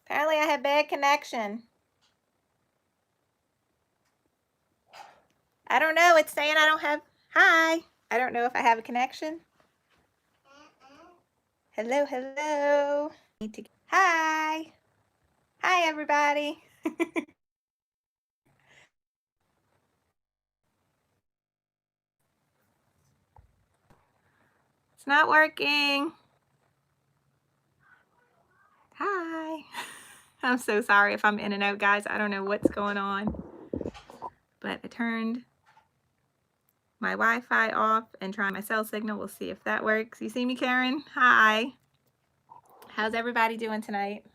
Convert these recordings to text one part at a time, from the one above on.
Apparently I have bad connection. I don't know. It's saying I don't have, hi. I don't know if I have a connection. Hello, hello. Hi. Hi, everybody. It's not working. Hi. I'm so sorry if I'm in and out, guys. I don't know what's going on. But I turned my Wi-Fi off and trying my cell signal. We'll see if that works. You see me, Karen? Hi. How's everybody doing tonight?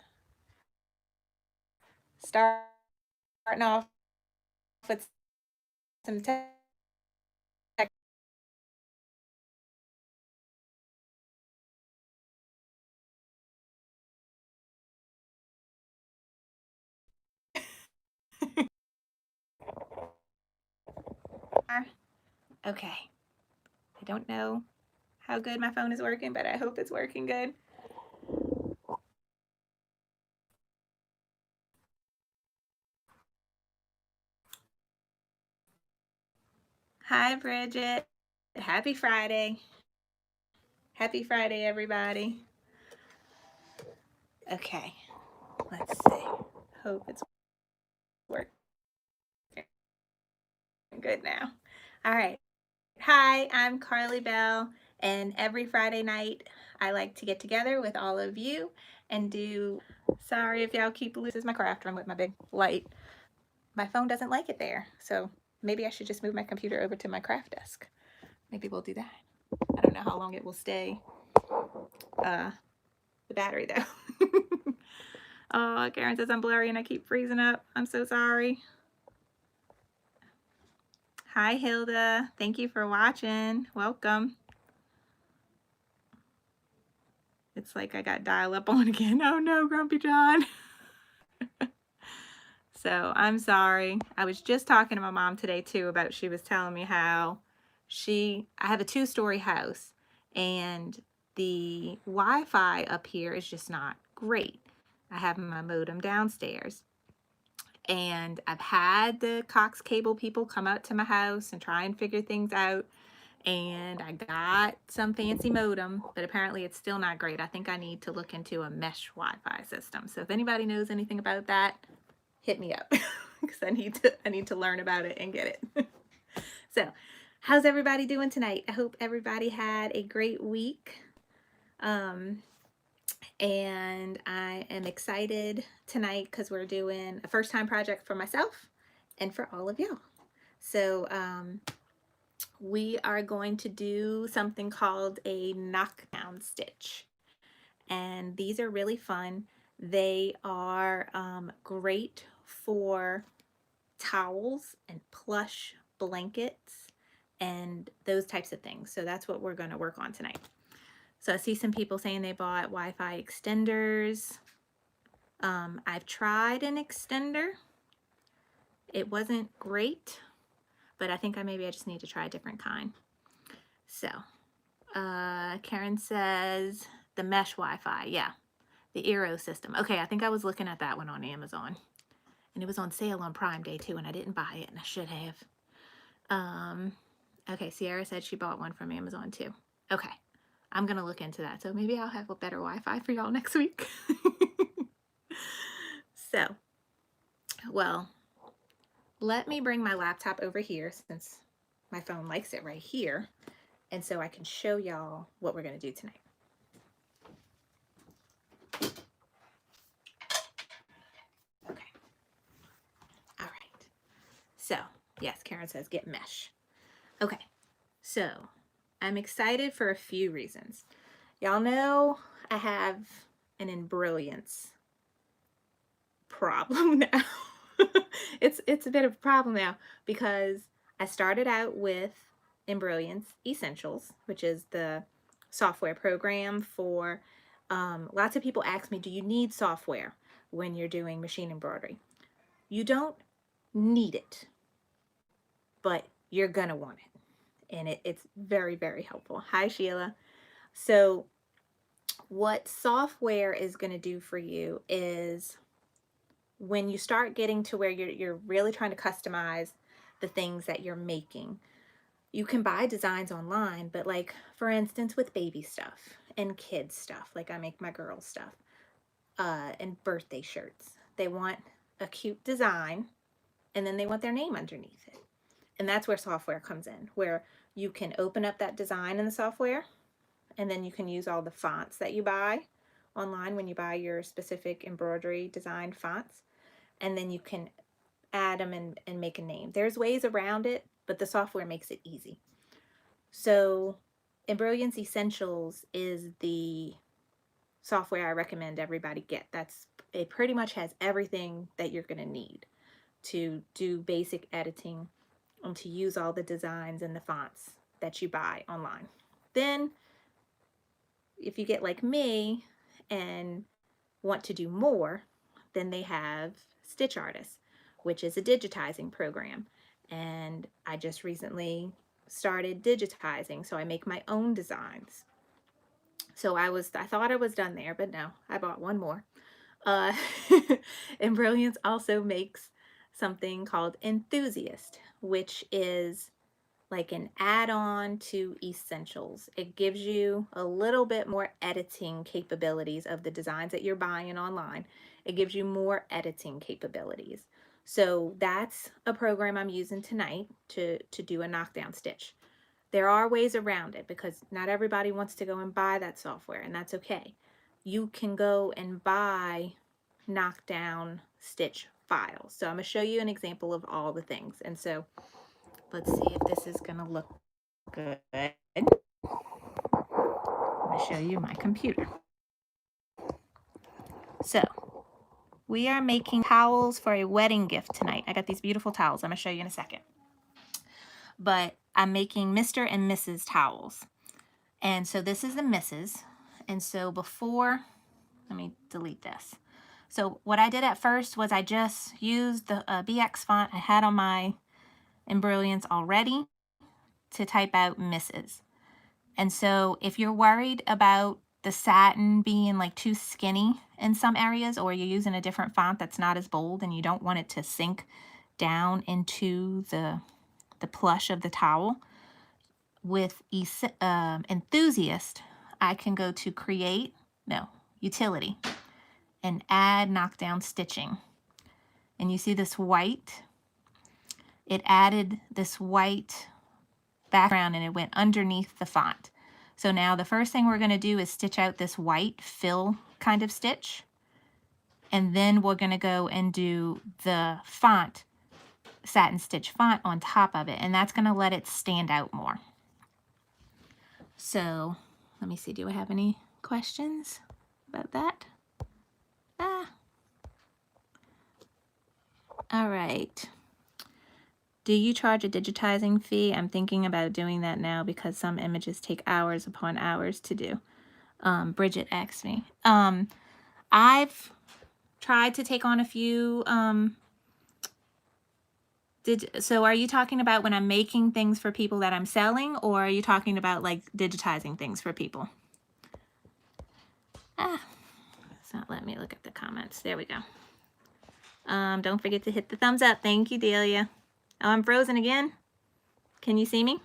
Starting off with some tech. Okay. I don't know how good my phone is working, but I hope it's working good. Hi, Bridget. Happy Friday. Happy Friday, everybody. Okay, let's see. Hope it's working good now. All right. Hi, I'm Carly Bell, and every Friday night I like to get together with all of you and do, sorry if y'all keep losing my craft room with my big light. My phone doesn't like it there, so maybe I should just move my computer over to my craft desk. Maybe we'll do that. I don't know how long it will stay. The battery though. Oh, Karen says I'm blurry and I keep freezing up. I'm so sorry. Hi, Hilda. Thank you for watching. Welcome. It's like I got dial up on again. Oh no, Grumpy John. So I'm sorry. I was just talking to my mom today too about, she was telling me how I have a 2-story house and the Wi-Fi up here is just not great. I have my modem downstairs and I've had the Cox cable people come out to my house and try and figure things out. And I got some fancy modem, but apparently it's still not great. I think I need to look into a mesh Wi-Fi system. So if anybody knows anything about that, hit me up because I need to learn about it and get it. So how's everybody doing tonight? I hope everybody had a great week. And I am excited tonight because we're doing a first time project for myself and for all of y'all. So we are going to do something called a knockdown stitch. And these are really fun. They are great for towels and plush blankets and those types of things. So that's what we're going to work on tonight. So I see some people saying they bought Wi-Fi extenders. I've tried an extender. It wasn't great, but I think maybe I just need to try a different kind. So Karen says the mesh Wi-Fi. Yeah, the Eero system. Okay, I think I was looking at that one on Amazon. And it was on sale on Prime Day too, and I didn't buy it, and I should have. Okay, Sierra said she bought one from Amazon too. Okay, I'm gonna look into that. So maybe I'll have a better Wi-Fi for y'all next week. So, well, let me bring my laptop over here since my phone likes it right here, and so I can show y'all what we're gonna do tonight. Okay. All right. So, yes, Karen says get mesh. Okay. So, I'm excited for a few reasons. Y'all know I have an Embrilliance problem now. It's a bit of a problem now because I started out with Embrilliance Essentials, which is the software program for lots of people ask me, do you need software when you're doing machine embroidery? You don't need it, but you're gonna want it, and it's very, very helpful. Hi, Sheila. So what software is going to do for you is when you start getting to where you're really trying to customize the things that you're making, you can buy designs online, but like for instance with baby stuff and kids stuff, like I make my girls stuff, and birthday shirts. They want a cute design and then they want their name underneath it. And that's where software comes in, where you can open up that design in the software and then you can use all the fonts that you buy online when you buy your specific embroidery designed fonts. And then you can add them and make a name. There's ways around it, but the software makes it easy. So Embrilliance Essentials is the software I recommend everybody get. It pretty much has everything that you're going to need to do basic editing and to use all the designs and the fonts that you buy online. Then if you get like me and want to do more, then they have Stitch Artist, which is a digitizing program. And I just recently started digitizing, so I make my own designs. So I thought I was done there, but no, I bought one more. Uh, Embrilliance also makes something called Enthusiast, which is like an add-on to Essentials. It gives you a little bit more editing capabilities of the designs that you're buying online. It gives you more editing capabilities. So that's a program I'm using tonight to do a knockdown stitch. There are ways around it because not everybody wants to go and buy that software, and that's okay. You can go and buy knockdown stitch files. So I'm going to show you an example of all the things. And so let's see if this is going to look good. I'm going to show you my computer. So we are making towels for a wedding gift tonight. I got these beautiful towels. I'm going to show you in a second. But I'm making Mr. and Mrs. towels. And so this is the Mrs. And so before, let me delete this. So what I did at first was I just used the BX font I had on my Embrilliance already to type out Mrs. And so if you're worried about the satin being like too skinny in some areas, or you're using a different font that's not as bold and you don't want it to sink down into the plush of the towel, with Enthusiast, I can go to Utility, and add knockdown stitching. And you see this white? It added this white background and it went underneath the font. So now the first thing we're going to do is stitch out this white fill kind of stitch. And then we're going to go and do the font, satin stitch font on top of it. And that's going to let it stand out more. So let me see, do I have any questions about that? All right. Do you charge a digitizing fee? I'm thinking about doing that now because some images take hours upon hours to do. Bridget asked me. I've tried to take on a few. So are you talking about when I'm making things for people that I'm selling, or are you talking about like digitizing things for people? It's not letting me look at the comments. There we go. Don't forget to hit the thumbs up. Thank you, Delia. Oh, I'm frozen again. Can you see me?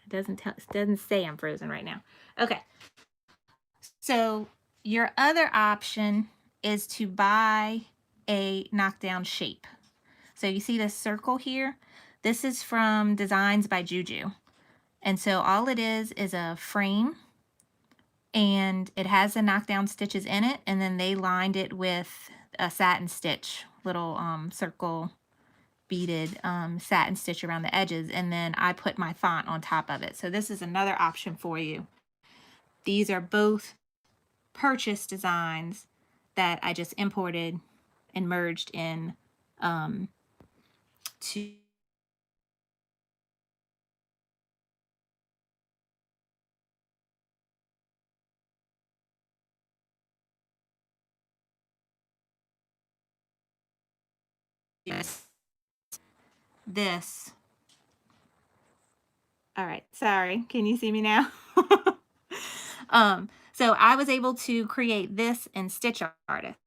It doesn't say I'm frozen right now. Okay. So your other option is to buy a knockdown shape. So you see this circle here? This is from Designs by Juju. And so all it is a frame, and it has the knockdown stitches in it, and then they lined it with a satin stitch, little circle beaded satin stitch around the edges, and then I put my font on top of it. So this is another option for you. These are both purchase designs that I just imported and merged in to this. All right, sorry, can you see me now? So I was able to create this in Stitch Artist.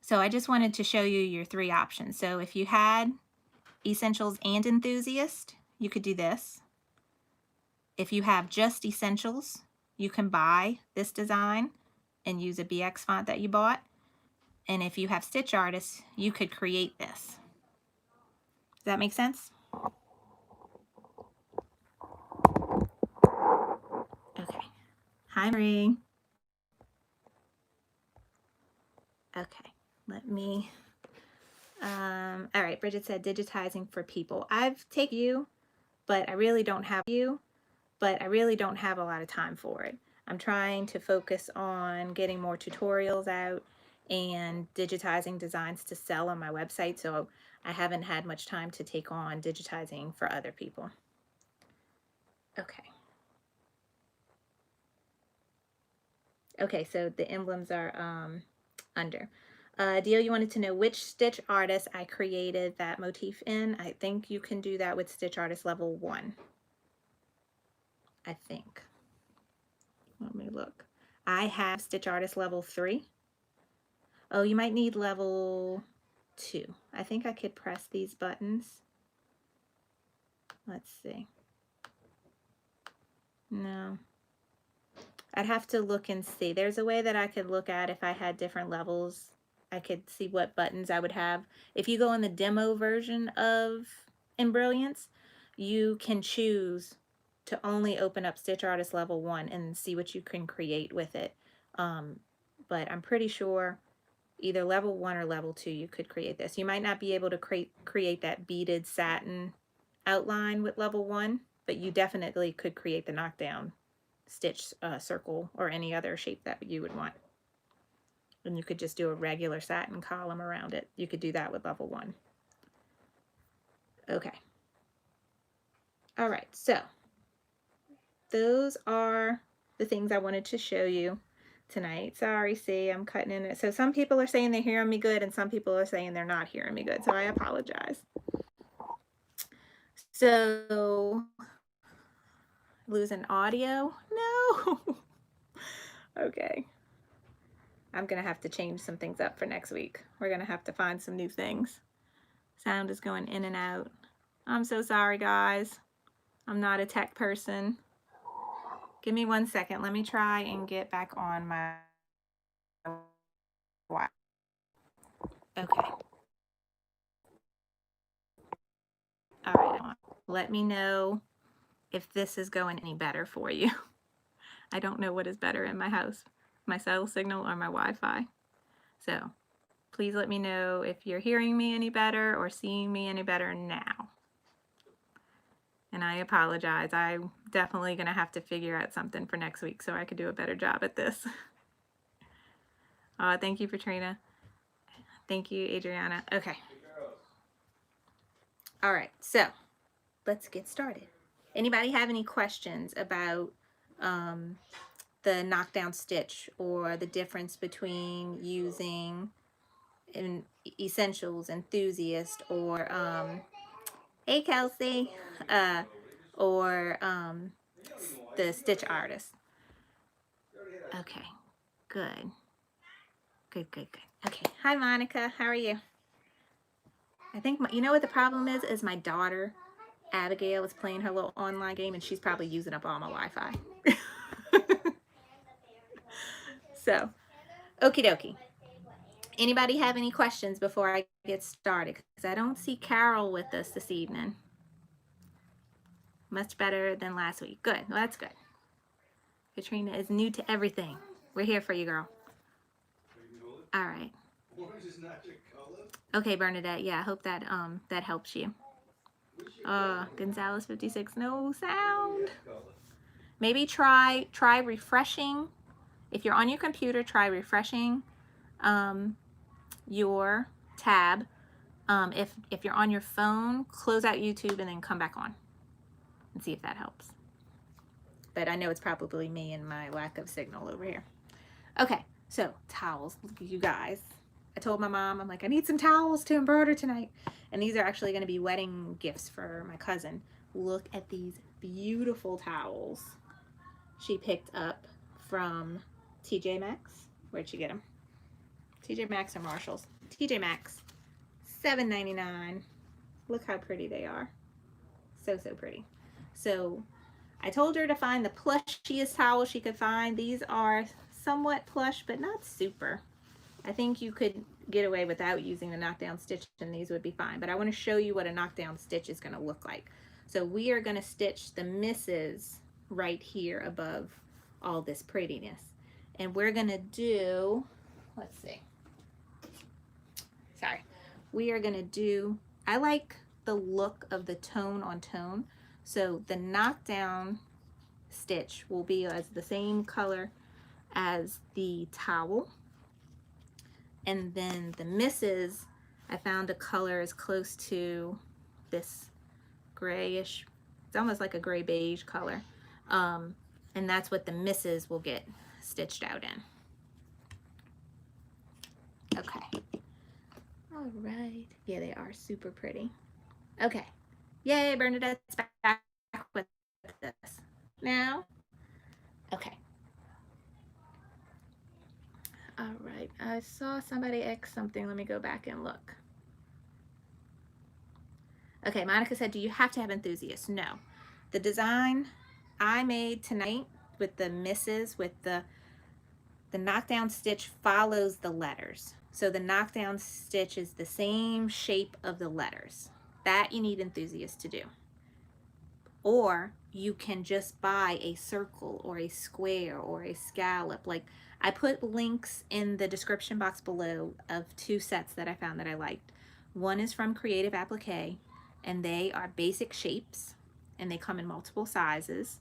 So I just wanted to show you your 3 options. So if you had Essentials and Enthusiast, you could do this. If you have just Essentials, you can buy this design and use a BX font that you bought. And if you have Stitch Artist, you could create this. Does that make sense? Okay. Hi, Marie. Okay, let me, all right, Bridget said digitizing for people. I've taken you, but I really don't have a lot of time for it. I'm trying to focus on getting more tutorials out and digitizing designs to sell on my website, so I haven't had much time to take on digitizing for other people. Okay. Okay, so the emblems are under. Deal, you wanted to know which Stitch Artist I created that motif in. I think you can do that with Stitch Artist level 1. I think. Let me look. I have Stitch Artist level 3. Oh, you might need level 2. I think I could press these buttons. Let's see. No. I'd have to look and see. There's a way that I could look at if I had different levels. I could see what buttons I would have. If you go in the demo version of Embrilliance, you can choose to only open up Stitch Artist level 1 and see what you can create with it. But I'm pretty sure either level 1 or level 2 you could create this. You might not be able to create that beaded satin outline with level 1, but you definitely could create the knockdown stitch circle or any other shape that you would want. And you could just do a regular satin column around it. You could do that with level 1. Okay. All right, so those are the things I wanted to show you tonight. Sorry, see, I'm cutting in it. So some people are saying they're hearing me good and some people are saying they're not hearing me good. So I apologize. So losing audio? No. Okay. I'm going to have to change some things up for next week. We're going to have to find some new things. Sound is going in and out. I'm so sorry, guys. I'm not a tech person. Give me 1 second. Let me try and get back on my Wi-Fi. Okay. All right. Let me know if this is going any better for you. I don't know what is better in my house, my cell signal or my Wi-Fi. So please let me know if you're hearing me any better or seeing me any better now. And I apologize. I'm definitely going to have to figure out something for next week so I could do a better job at this. Thank you, Katrina. Thank you, Adriana. Okay. All right, so let's get started. Anybody have any questions about the knockdown stitch or the difference between using Essentials, Enthusiast, or hey Kelsey, or the Stitch Artist? Okay, good. Good. Okay, hi Monica, how are you? I think, you know what the problem is my daughter, Abigail, is playing her little online game and she's probably using up all my Wi-Fi. So, okie dokie. Anybody have any questions before I get started? Because I don't see Carol with us this evening. Much better than last week. Good, well, that's good. Katrina is new to everything. We're here for you, girl. All right. Orange is not your color? Okay, Bernadette, yeah, I hope that that helps you. Gonzalez 56, no sound. Maybe try refreshing. If you're on your computer, try refreshing your tab. If you're on your phone, close out YouTube and then come back on and see if that helps. But I know it's probably me and my lack of signal over here. Okay, so towels, you guys. I told my mom, I'm like, I need some towels to embroider tonight. And these are actually going to be wedding gifts for my cousin. Look at these beautiful towels she picked up from TJ Maxx. Where'd she get them? TJ Maxx or Marshalls? TJ Maxx, $7.99. Look how pretty they are. So, so pretty. So I told her to find the plushiest towel she could find. These are somewhat plush, but not super. I think you could get away without using the knockdown stitch and these would be fine. But I want to show you what a knockdown stitch is going to look like. So we are going to stitch the misses right here above all this prettiness. And we're going to do, let's see. Sorry. We are going to do, I like the look of the tone on tone. So the knockdown stitch will be as the same color as the towel. And then the misses, I found a color as close to this grayish, it's almost like a gray beige color. And that's what the misses will get stitched out in. Okay. All right. Yeah, they are super pretty. Okay. Yay, Bernadette's back with this now. Okay. All right. I saw somebody X something. Let me go back and look. Okay, Monica said, do you have to have enthusiasts? No. The design I made tonight with the misses, with the knockdown stitch follows the letters. So the knockdown stitch is the same shape of the letters. That you need enthusiasts to do. Or you can just buy a circle or a square or a scallop. Like I put links in the description box below of 2 sets that I found that I liked. One is from Creative Applique, and they are basic shapes, and they come in multiple sizes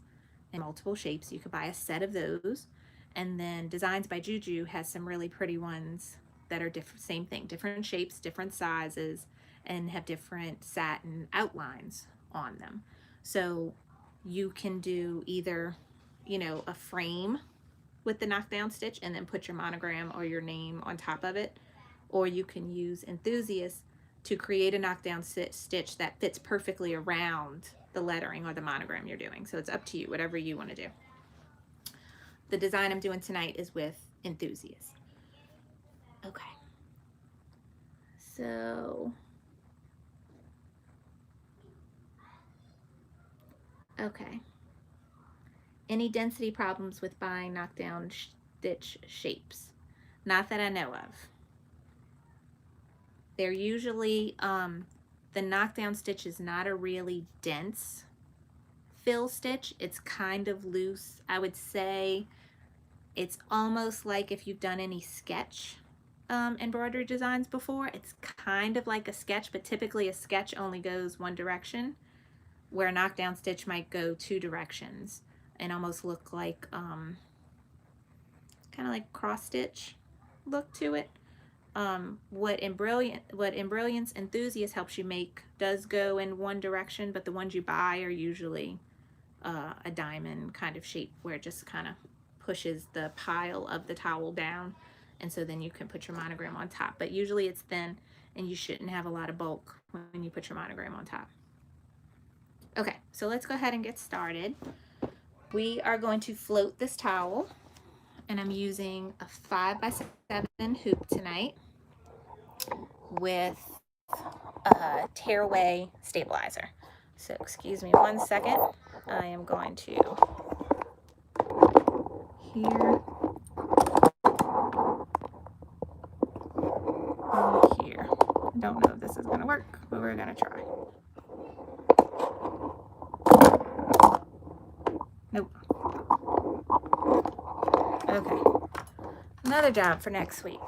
and multiple shapes. You could buy a set of those. And then Designs by Juju has some really pretty ones that are different, same thing, different shapes, different sizes, and have different satin outlines on them. So you can do either, you know, a frame with the knockdown stitch and then put your monogram or your name on top of it, or you can use Enthusiast to create a knockdown stitch that fits perfectly around the lettering or the monogram you're doing. So it's up to you, whatever you want to do. The design I'm doing tonight is with Enthusiast. Okay. So, okay. Any density problems with buying knockdown stitch shapes? Not that I know of. They're usually, the knockdown stitch is not a really dense fill stitch. It's kind of loose. I would say it's almost like if you've done any sketch embroidery designs before, it's kind of like a sketch, but typically a sketch only goes one direction, where a knockdown stitch might go 2 directions and almost look like kind of like cross stitch look to it. What Embrilliance Enthusiast helps you make does go in one direction, but the ones you buy are usually a diamond kind of shape where it just kind of pushes the pile of the towel down, and so then you can put your monogram on top. But usually it's thin and you shouldn't have a lot of bulk when you put your monogram on top. Okay, so let's go ahead and get started. We are going to float this towel, and I'm using a 5x7 hoop tonight with a tearaway stabilizer. So excuse me 1 second. I am going to here and here. I don't know if this is going to work, but we're going to try. Nope. Okay. Another job for next week.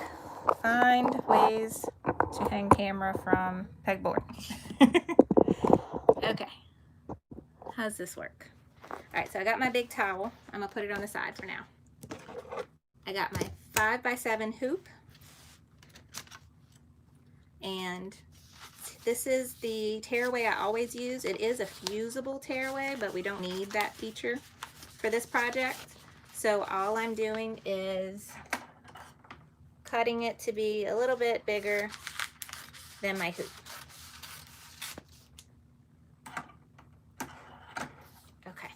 Find ways to hang camera from pegboard. Okay. How's this work? All right, so I got my big towel. I'm going to put it on the side for now. I got my 5x7 hoop. And this is the tearaway I always use. It is a fusible tearaway, but we don't need that feature for this project. So all I'm doing is cutting it to be a little bit bigger than my hoop. Okay.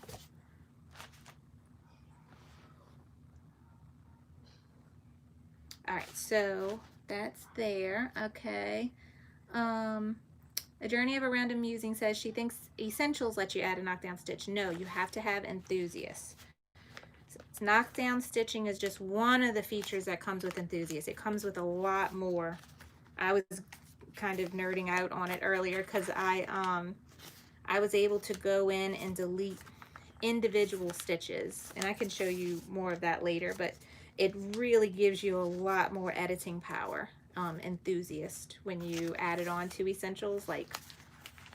All right, so that's there. Okay. A Journey of a Random Musing says she thinks Essentials let you add a knockdown stitch. No, you have to have Enthusiast. So knockdown stitching is just one of the features that comes with Enthusiast. It comes with a lot more. I was kind of nerding out on it earlier because I was able to go in and delete individual stitches, and I can show you more of that later, but it really gives you a lot more editing power, Enthusiast, when you add it on to Essentials, like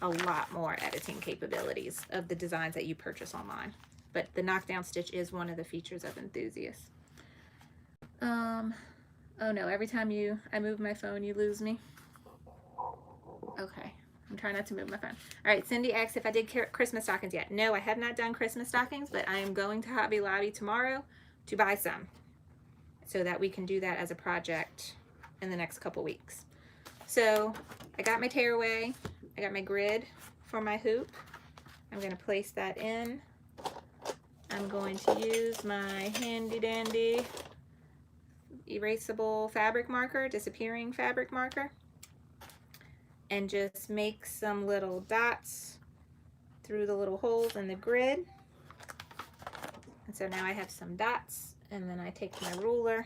a lot more editing capabilities of the designs that you purchase online. But the knockdown stitch is one of the features of Enthusiast. Oh no, every time I move my phone, you lose me. Okay. I'm trying not to move my phone. All right, Cindy asked if I did Christmas stockings yet. No, I have not done Christmas stockings, but I am going to Hobby Lobby tomorrow to buy some so that we can do that as a project in the next couple weeks. So I got my tearaway. I got my grid for my hoop. I'm going to place that in. I'm going to use my handy dandy erasable fabric marker, disappearing fabric marker, and just make some little dots through the little holes in the grid. And so now I have some dots, and then I take my ruler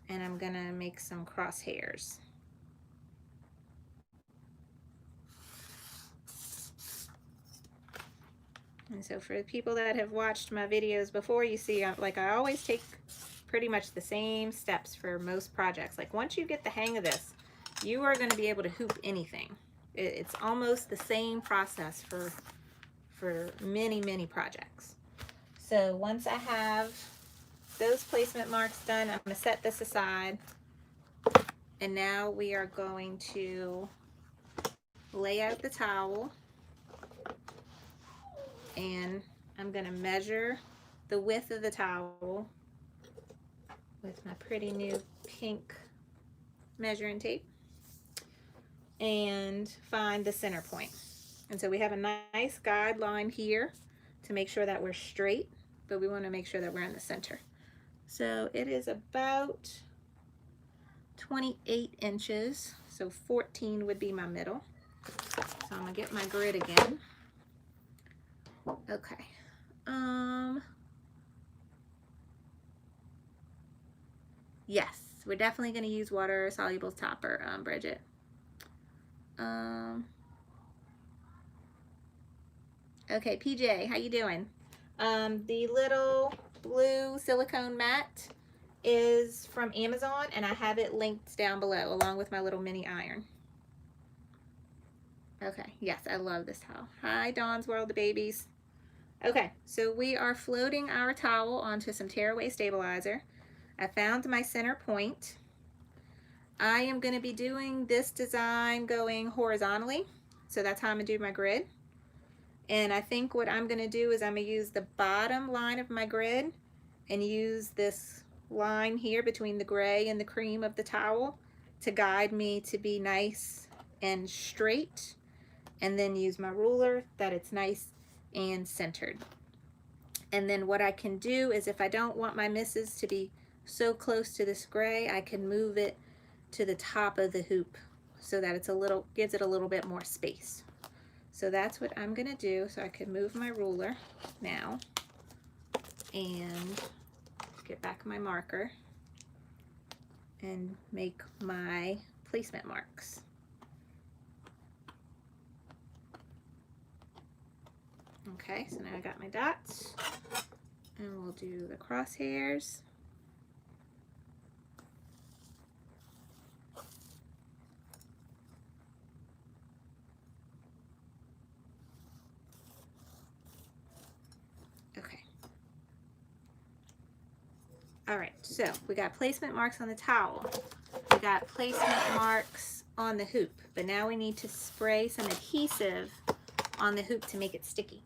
and I'm gonna make some crosshairs. And so for the people that have watched my videos before, you see like I always take pretty much the same steps for most projects. Like once you get the hang of this, you are going to be able to hoop anything. It's almost the same process for many projects. So once I have those placement marks done, I'm going to set this aside. And now we are going to lay out the towel. And I'm going to measure the width of the towel with my pretty new pink measuring tape and find the center point. And so we have a nice guideline here to make sure that we're straight, but we want to make sure that we're in the center. So it is about 28 inches, so 14 would be my middle. So I'm going to get my grid again. Okay. Yes, we're definitely going to use water soluble topper, Bridget. Okay, PJ, how you doing? The little blue silicone mat is from Amazon, and I have it linked down below along with my little mini iron. Okay, yes, I love this towel. Hi, Dawn's World of Babies. Okay, so we are floating our towel onto some tearaway stabilizer. I found my center point. I am going to be doing this design going horizontally, so that's how I'm going to do my grid. And I think what I'm going to do is I'm going to use the bottom line of my grid and use this line here between the gray and the cream of the towel to guide me to be nice and straight, and then use my ruler that it's nice and centered. And then what I can do is, if I don't want my misses to be so close to this gray, I can move it to the top of the hoop so that it's gives it a little bit more space. So that's what I'm gonna do. So I can move my ruler now and get back my marker and make my placement marks. Okay, so now I got my dots, and we'll do the crosshairs. Okay. All right, so we got placement marks on the towel. We got placement marks on the hoop, but now we need to spray some adhesive on the hoop to make it sticky.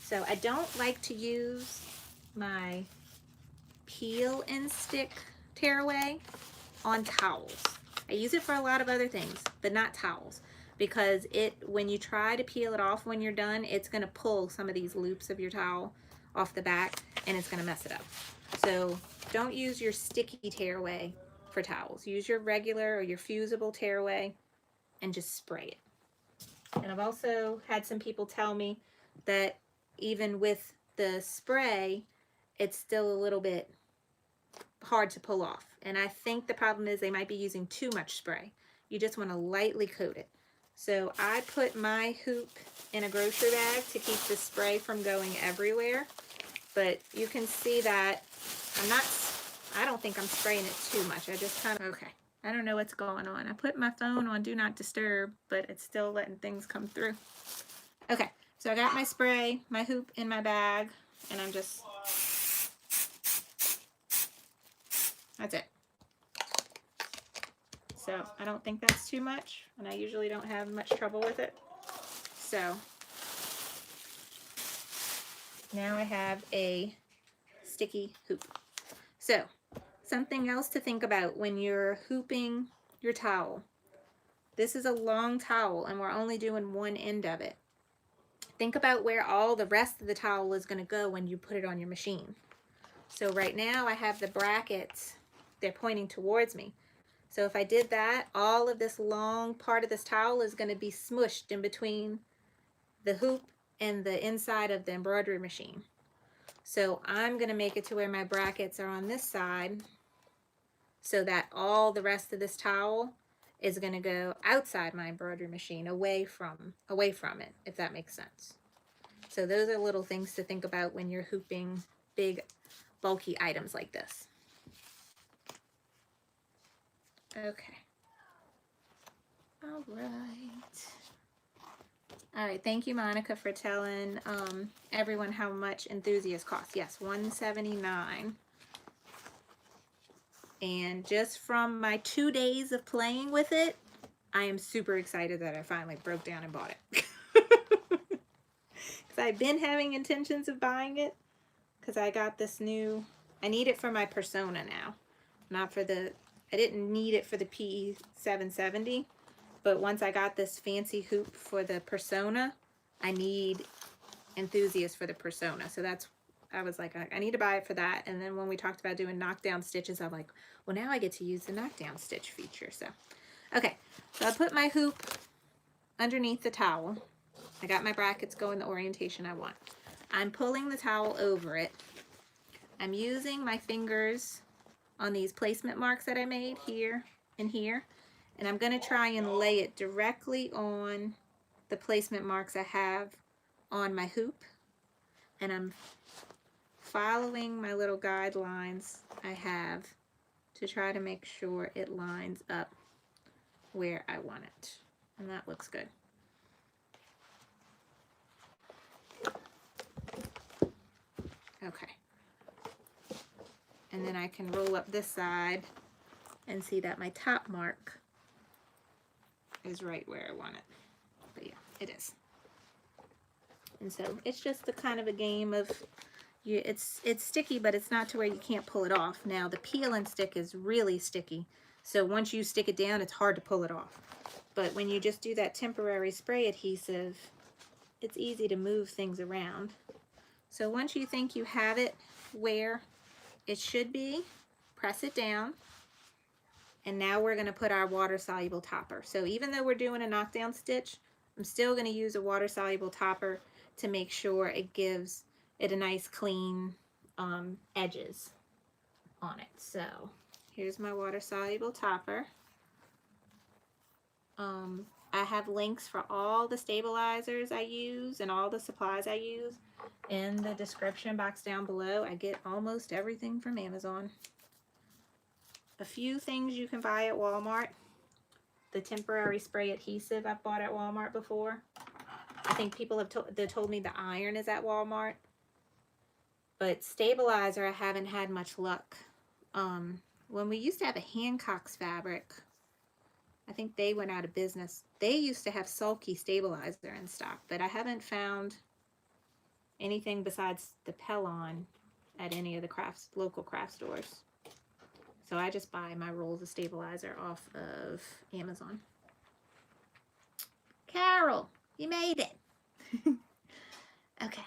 So I don't like to use my peel and stick tearaway on towels. I use it for a lot of other things, but not towels, because when you try to peel it off when you're done, it's going to pull some of these loops of your towel off the back, and it's going to mess it up. So don't use your sticky tearaway for towels. Use your regular or your fusible tearaway and just spray it. And I've also had some people tell me that even with the spray, it's still a little bit hard to pull off. And I think the problem is they might be using too much spray. You just want to lightly coat it. So I put my hoop in a grocery bag to keep the spray from going everywhere. But you can see that I don't think I'm spraying it too much. I just kind of, okay. I don't know what's going on. I put my phone on Do Not Disturb, but it's still letting things come through. Okay, so I got my spray, my hoop in my bag, and I'm just, that's it. So I don't think that's too much, and I usually don't have much trouble with it. So now I have a sticky hoop. So something else to think about when you're hooping your towel. This is a long towel and we're only doing one end of it. Think about where all the rest of the towel is going to go when you put it on your machine. So right now I have the brackets, they're pointing towards me. So if I did that, all of this long part of this towel is going to be smushed in between the hoop and the inside of the embroidery machine. So I'm going to make it to where my brackets are on this side so that all the rest of this towel is going to go outside my embroidery machine, away from it, if that makes sense. So those are little things to think about when you're hooping big, bulky items like this. Okay. All right. All right, thank you, Monica, for telling everyone how much Enthusiast costs. Yes, $179. And just from my 2 days of playing with it, I am super excited that I finally broke down and bought it. Because I've been having intentions of buying it, because I got this new, I need it for my Persona now. Not for the, I didn't need it for the PE770. But once I got this fancy hoop for the Persona, I need Enthusiast for the Persona. So that's, I was like, I need to buy it for that. And then when we talked about doing knockdown stitches, I'm like, well, now I get to use the knockdown stitch feature. So, okay. So I put my hoop underneath the towel. I got my brackets going the orientation I want. I'm pulling the towel over it. I'm using my fingers on these placement marks that I made here and here. And I'm going to try and lay it directly on the placement marks I have on my hoop. And I'm following my little guidelines I have to try to make sure it lines up where I want it. And that looks good. Okay. And then I can roll up this side and see that my top mark is right where I want it. But yeah, it is. And so it's just the kind of a game of, it's sticky, but it's not to where you can't pull it off. Now the peel and stick is really sticky, so once you stick it down, it's hard to pull it off. But when you just do that temporary spray adhesive, it's easy to move things around. So once you think you have it where it should be, press it down. And now we're going to put our water-soluble topper. So even though we're doing a knockdown stitch, I'm still going to use a water-soluble topper to make sure it gives it a nice clean edges on it. So here's my water-soluble topper. I have links for all the stabilizers I use and all the supplies I use in the description box down below. I get almost everything from Amazon. A few things you can buy at Walmart. The temporary spray adhesive I've bought at Walmart before. I think people have told me the iron is at Walmart. But stabilizer, I haven't had much luck. When we used to have a Hancock's fabric, I think they went out of business. They used to have sulky stabilizer in stock, but I haven't found anything besides the Pellon at any of the local craft stores. So I just buy my rolls of stabilizer off of Amazon. Carol, you made it. Okay.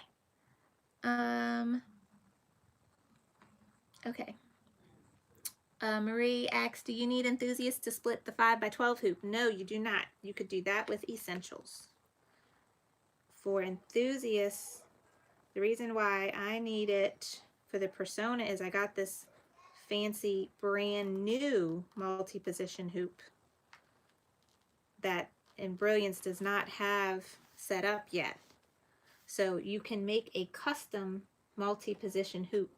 Okay. Marie asks, do you need Enthusiast to split the 5x12 hoop? No, you do not. You could do that with Essentials. For Enthusiasts, the reason why I need it for the Persona is I got this fancy brand new multi-position hoop that Embrilliance does not have set up yet. So you can make a custom multi-position hoop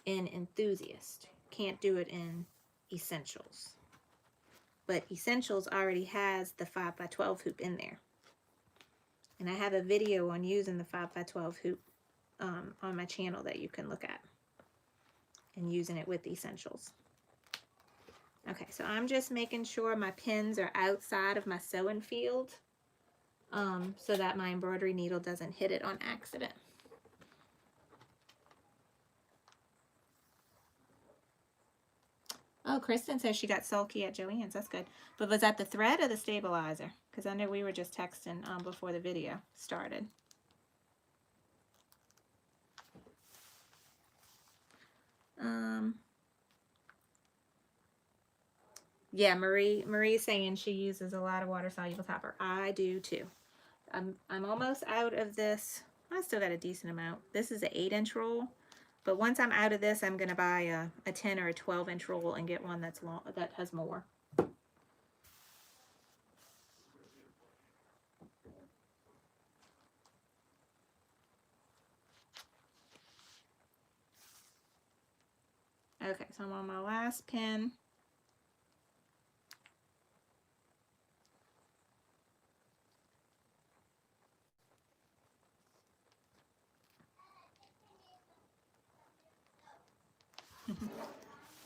in Enthusiast. Can't do it in Essentials. But Essentials already has the 5x12 hoop in there. And I have a video on using the 5x12 hoop on my channel that you can look at. And using it with Essentials. Okay, so I'm just making sure my pins are outside of my sewing field so that my embroidery needle doesn't hit it on accident. Oh, Kristen says she got sulky at Joann's. That's good. But was that the thread or the stabilizer? Because I know we were just texting before the video started. Yeah, Marie's saying she uses a lot of water-soluble topper. I do too. I'm almost out of this. I still got a decent amount. This is an 8-inch roll. But once I'm out of this, I'm going to buy a 10 or a 12-inch roll and get one that's long, that has more. Okay, so I'm on my last pin.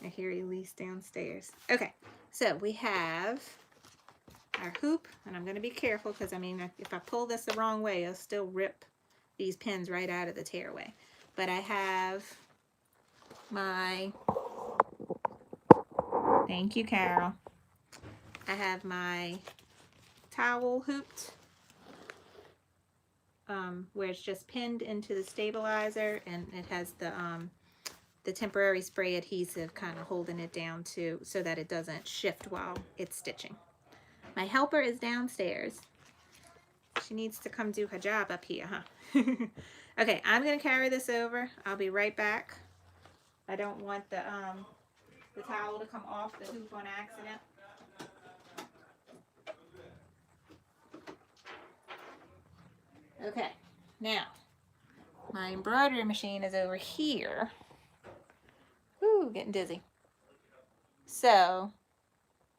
I hear Elise downstairs. Okay, so we have our hoop, and I'm going to be careful because, I mean, if I pull this the wrong way, I'll still rip these pins right out of the tearaway. But I have my, thank you, Carol. I have my towel hooped, where it's just pinned into the stabilizer, and it has the temporary spray adhesive kind of holding it down too, so that it doesn't shift while it's stitching. My helper is downstairs. She needs to come do her job up here, huh? Okay, I'm gonna carry this over. I'll be right back. I don't want the towel to come off the hoop on accident. Okay, now my embroidery machine is over here. Ooh, getting dizzy. So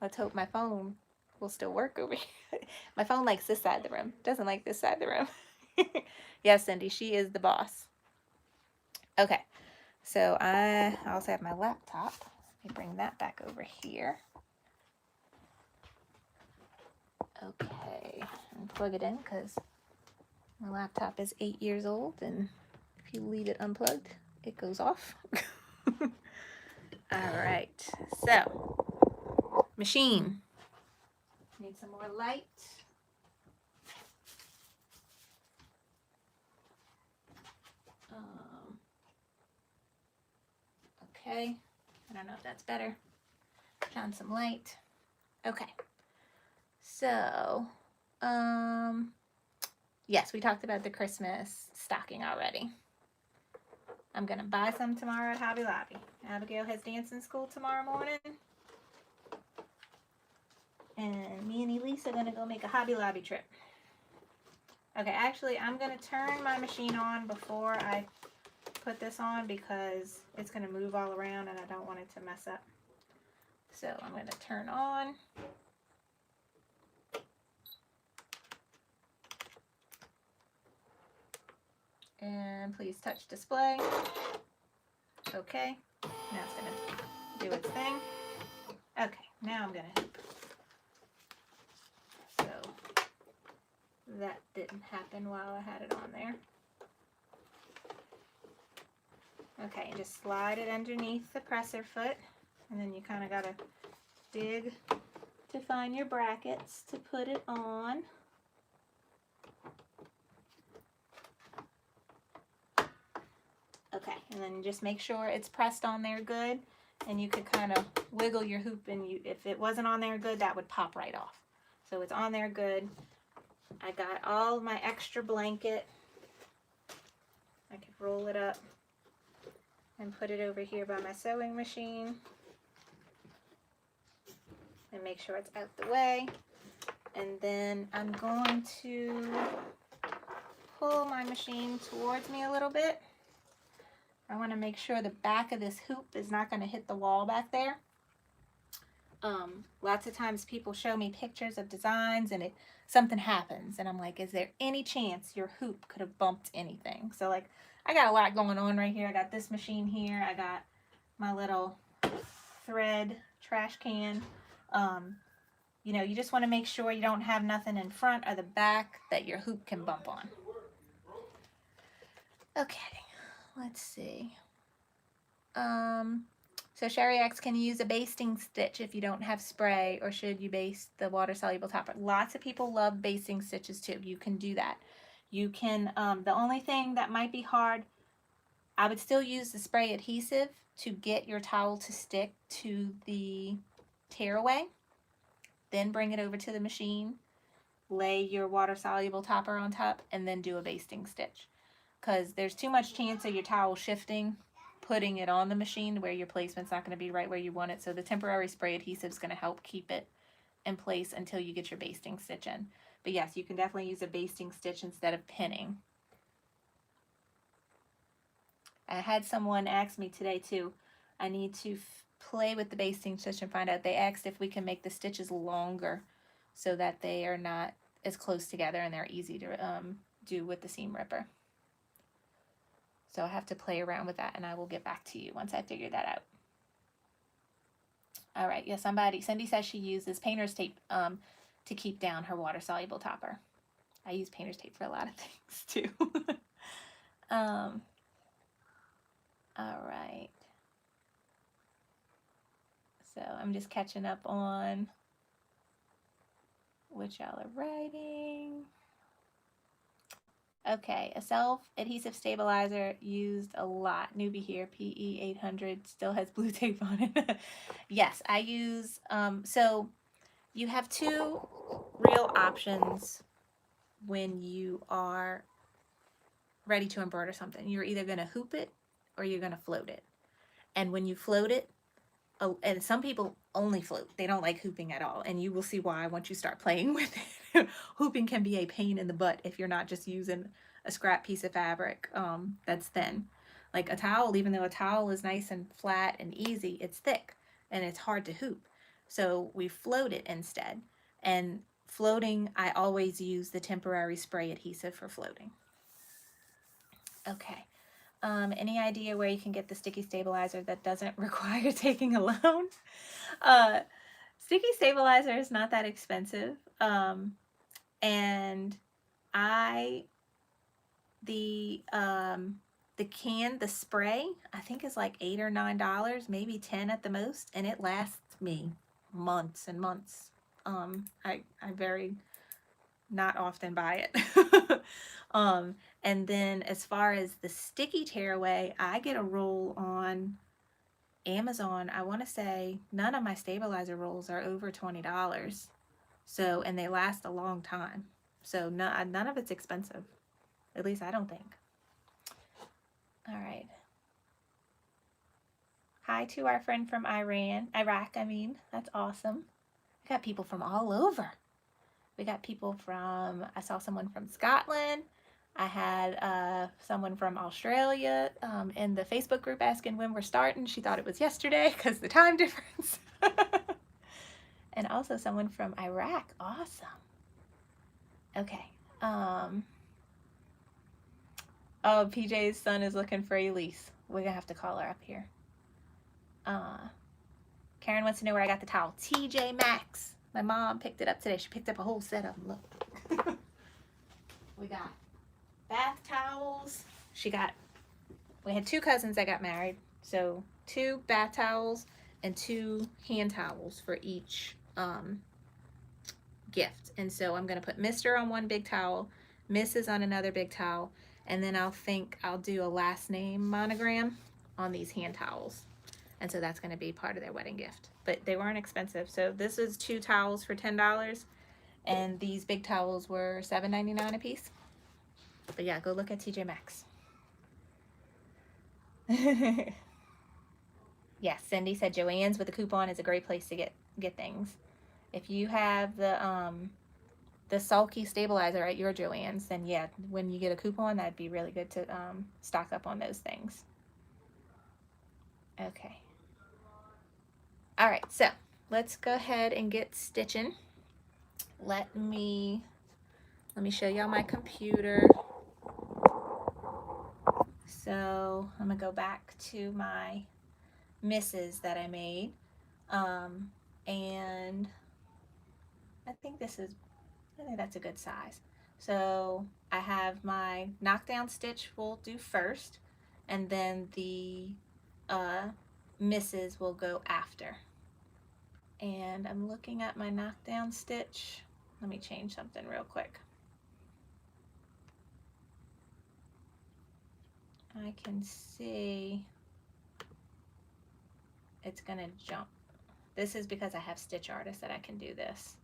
let's hope my phone will still work over here. My phone likes this side of the room, doesn't like this side of the room. Yes, Cindy, she is the boss. Okay, so I also have my laptop. Let me bring that back over here. Okay, and plug it in because my laptop is 8 years old, and if you leave it unplugged, it goes off. All right, so machine. Need some more light. Okay, I don't know if that's better. Found some light. Okay, so yes, we talked about the Christmas stocking already. I'm gonna buy some tomorrow at Hobby Lobby. Abigail has dancing school tomorrow morning, and me and Elise are gonna go make a Hobby Lobby trip. Okay, actually, I'm gonna turn my machine on before I put this on because it's going to move all around and I don't want it to mess up. So I'm going to turn on. And please touch display. Okay, now it's going to do its thing. Okay, now I'm going to hoop. So that didn't happen while I had it on there. Okay, and just slide it underneath the presser foot, and then you kind of got to dig to find your brackets to put it on. Okay, and then just make sure it's pressed on there good, and you could kind of wiggle your hoop, and if it wasn't on there good, that would pop right off. So it's on there good. I got all my extra blanket. I could roll it up and put it over here by my sewing machine and make sure it's out the way. And then I'm going to pull my machine towards me a little bit. I want to make sure the back of this hoop is not going to hit the wall back there. Lots of times people show me pictures of designs and something happens and I'm like, is there any chance your hoop could have bumped anything? So like, I got a lot going on right here. I got this machine here. I got my little thread trash can. You know, you just want to make sure you don't have nothing in front or the back that your hoop can bump on. Okay, let's see. So Sherry X, can you use a basting stitch if you don't have spray, or should you baste the water soluble topper? Lots of people love basting stitches too. You can do that. You can, the only thing that might be hard, I would still use the spray adhesive to get your towel to stick to the tearaway. Then bring it over to the machine, lay your water soluble topper on top, and then do a basting stitch. Because there's too much chance of your towel shifting, putting it on the machine where your placement's not going to be right where you want it. So the temporary spray adhesive is going to help keep it in place until you get your basting stitch in. But yes, you can definitely use a basting stitch instead of pinning. I had someone ask me today too, I need to play with the basting stitch and find out. They asked if we can make the stitches longer so that they are not as close together and they're easy to do with the seam ripper. So I have to play around with that, and I will get back to you once I figure that out. All right, yeah, Cindy says she uses painter's tape to keep down her water-soluble topper. I use painter's tape for a lot of things too. All right. So I'm just catching up on what y'all are writing. Okay, a self-adhesive stabilizer used a lot. Newbie here, PE800 still has blue tape on it. Yes, I use, so you have two real options when you are ready to embroider something. You're either going to hoop it or you're going to float it. And when you float it, and some people only float, they don't like hooping at all, and you will see why once you start playing with it. Hooping can be a pain in the butt if you're not just using a scrap piece of fabric that's thin. Like a towel, even though a towel is nice and flat and easy, it's thick and it's hard to hoop. So we float it instead. And floating, I always use the temporary spray adhesive for floating. Okay. Any idea where you can get the sticky stabilizer that doesn't require taking a loan? Sticky stabilizer is not that expensive. And the spray, I think is like $8 or $9, maybe 10 at the most, and it lasts me months and months. I very not often buy it. And then as far as the sticky tearaway, I get a roll on Amazon. I want to say none of my stabilizer rolls are over $20. So, and they last a long time. So none of it's expensive. At least I don't think. All right. Hi to our friend from Iraq, I mean. That's awesome. We got people from all over. We got people from, I saw someone from Scotland. I had someone from Australia in the Facebook group asking when we're starting. She thought it was yesterday because the time difference. And also someone from Iraq. Awesome. Okay. Oh, PJ's son is looking for Elise. We're going to have to call her up here. Karen wants to know where I got the towel. TJ Maxx. My mom picked it up today. She picked up a whole set of them. Look. We got bath towels. We had two cousins that got married. So 2 bath towels and 2 hand towels for each gift. And so I'm going to put Mr. on one big towel, Mrs. on another big towel, and then I'll do a last name monogram on these hand towels. And so that's going to be part of their wedding gift. But they weren't expensive. So this is 2 towels for $10. And these big towels were $7.99 a piece. But yeah, go look at TJ Maxx. Yeah, Cindy said Joann's with a coupon is a great place to get things. If you have the sulky stabilizer at your Joann's, then yeah, when you get a coupon, that'd be really good to stock up on those things. Okay. All right, so let's go ahead and get stitching. Let me show y'all my computer. So I'm gonna go back to my misses that I made, and I think that's a good size. So I have my knockdown stitch will do first, and then the misses will go after. And I'm looking at my knockdown stitch. Let me change something real quick. I can see it's gonna jump. This is because I have Stitch Artist that I can do this,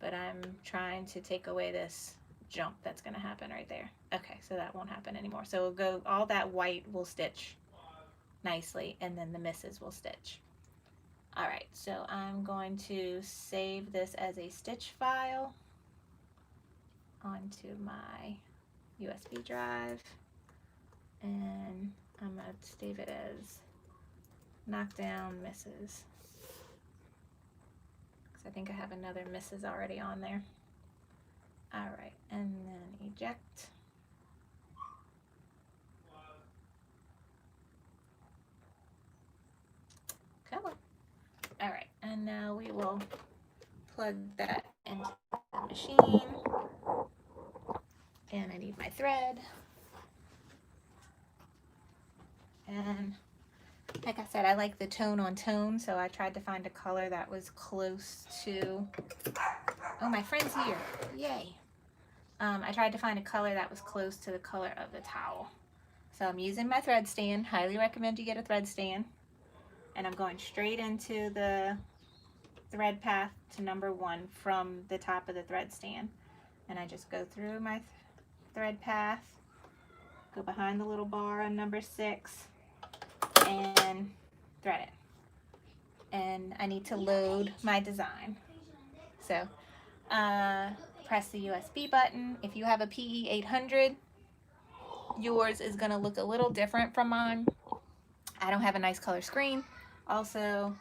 but I'm trying to take away this jump that's gonna happen right there. Okay, so that won't happen anymore. So we'll go, all that white will stitch nicely, and then the misses will stitch. All right, so I'm going to save this as a stitch file onto my USB drive, and I'm gonna save it as Knockdown Misses, because I think I have another misses already on there. All right, and then eject. Come on. All right, and now we will plug that into the machine. And I need my thread. And like I said, I like the tone on tone, so I tried to find a color that was close to, oh, my friend's here, yay. I tried to find a color that was close to the color of the towel. So I'm using my thread stand. Highly recommend you get a thread stand. And I'm going straight into the thread path to number 1 from the top of the thread stand. And I just go through my thread path, go behind the little bar on number 6, and thread it. And I need to load my design. So press the USB button. If you have a PE800, yours is going to look a little different from mine. I don't have a nice color screen. Also,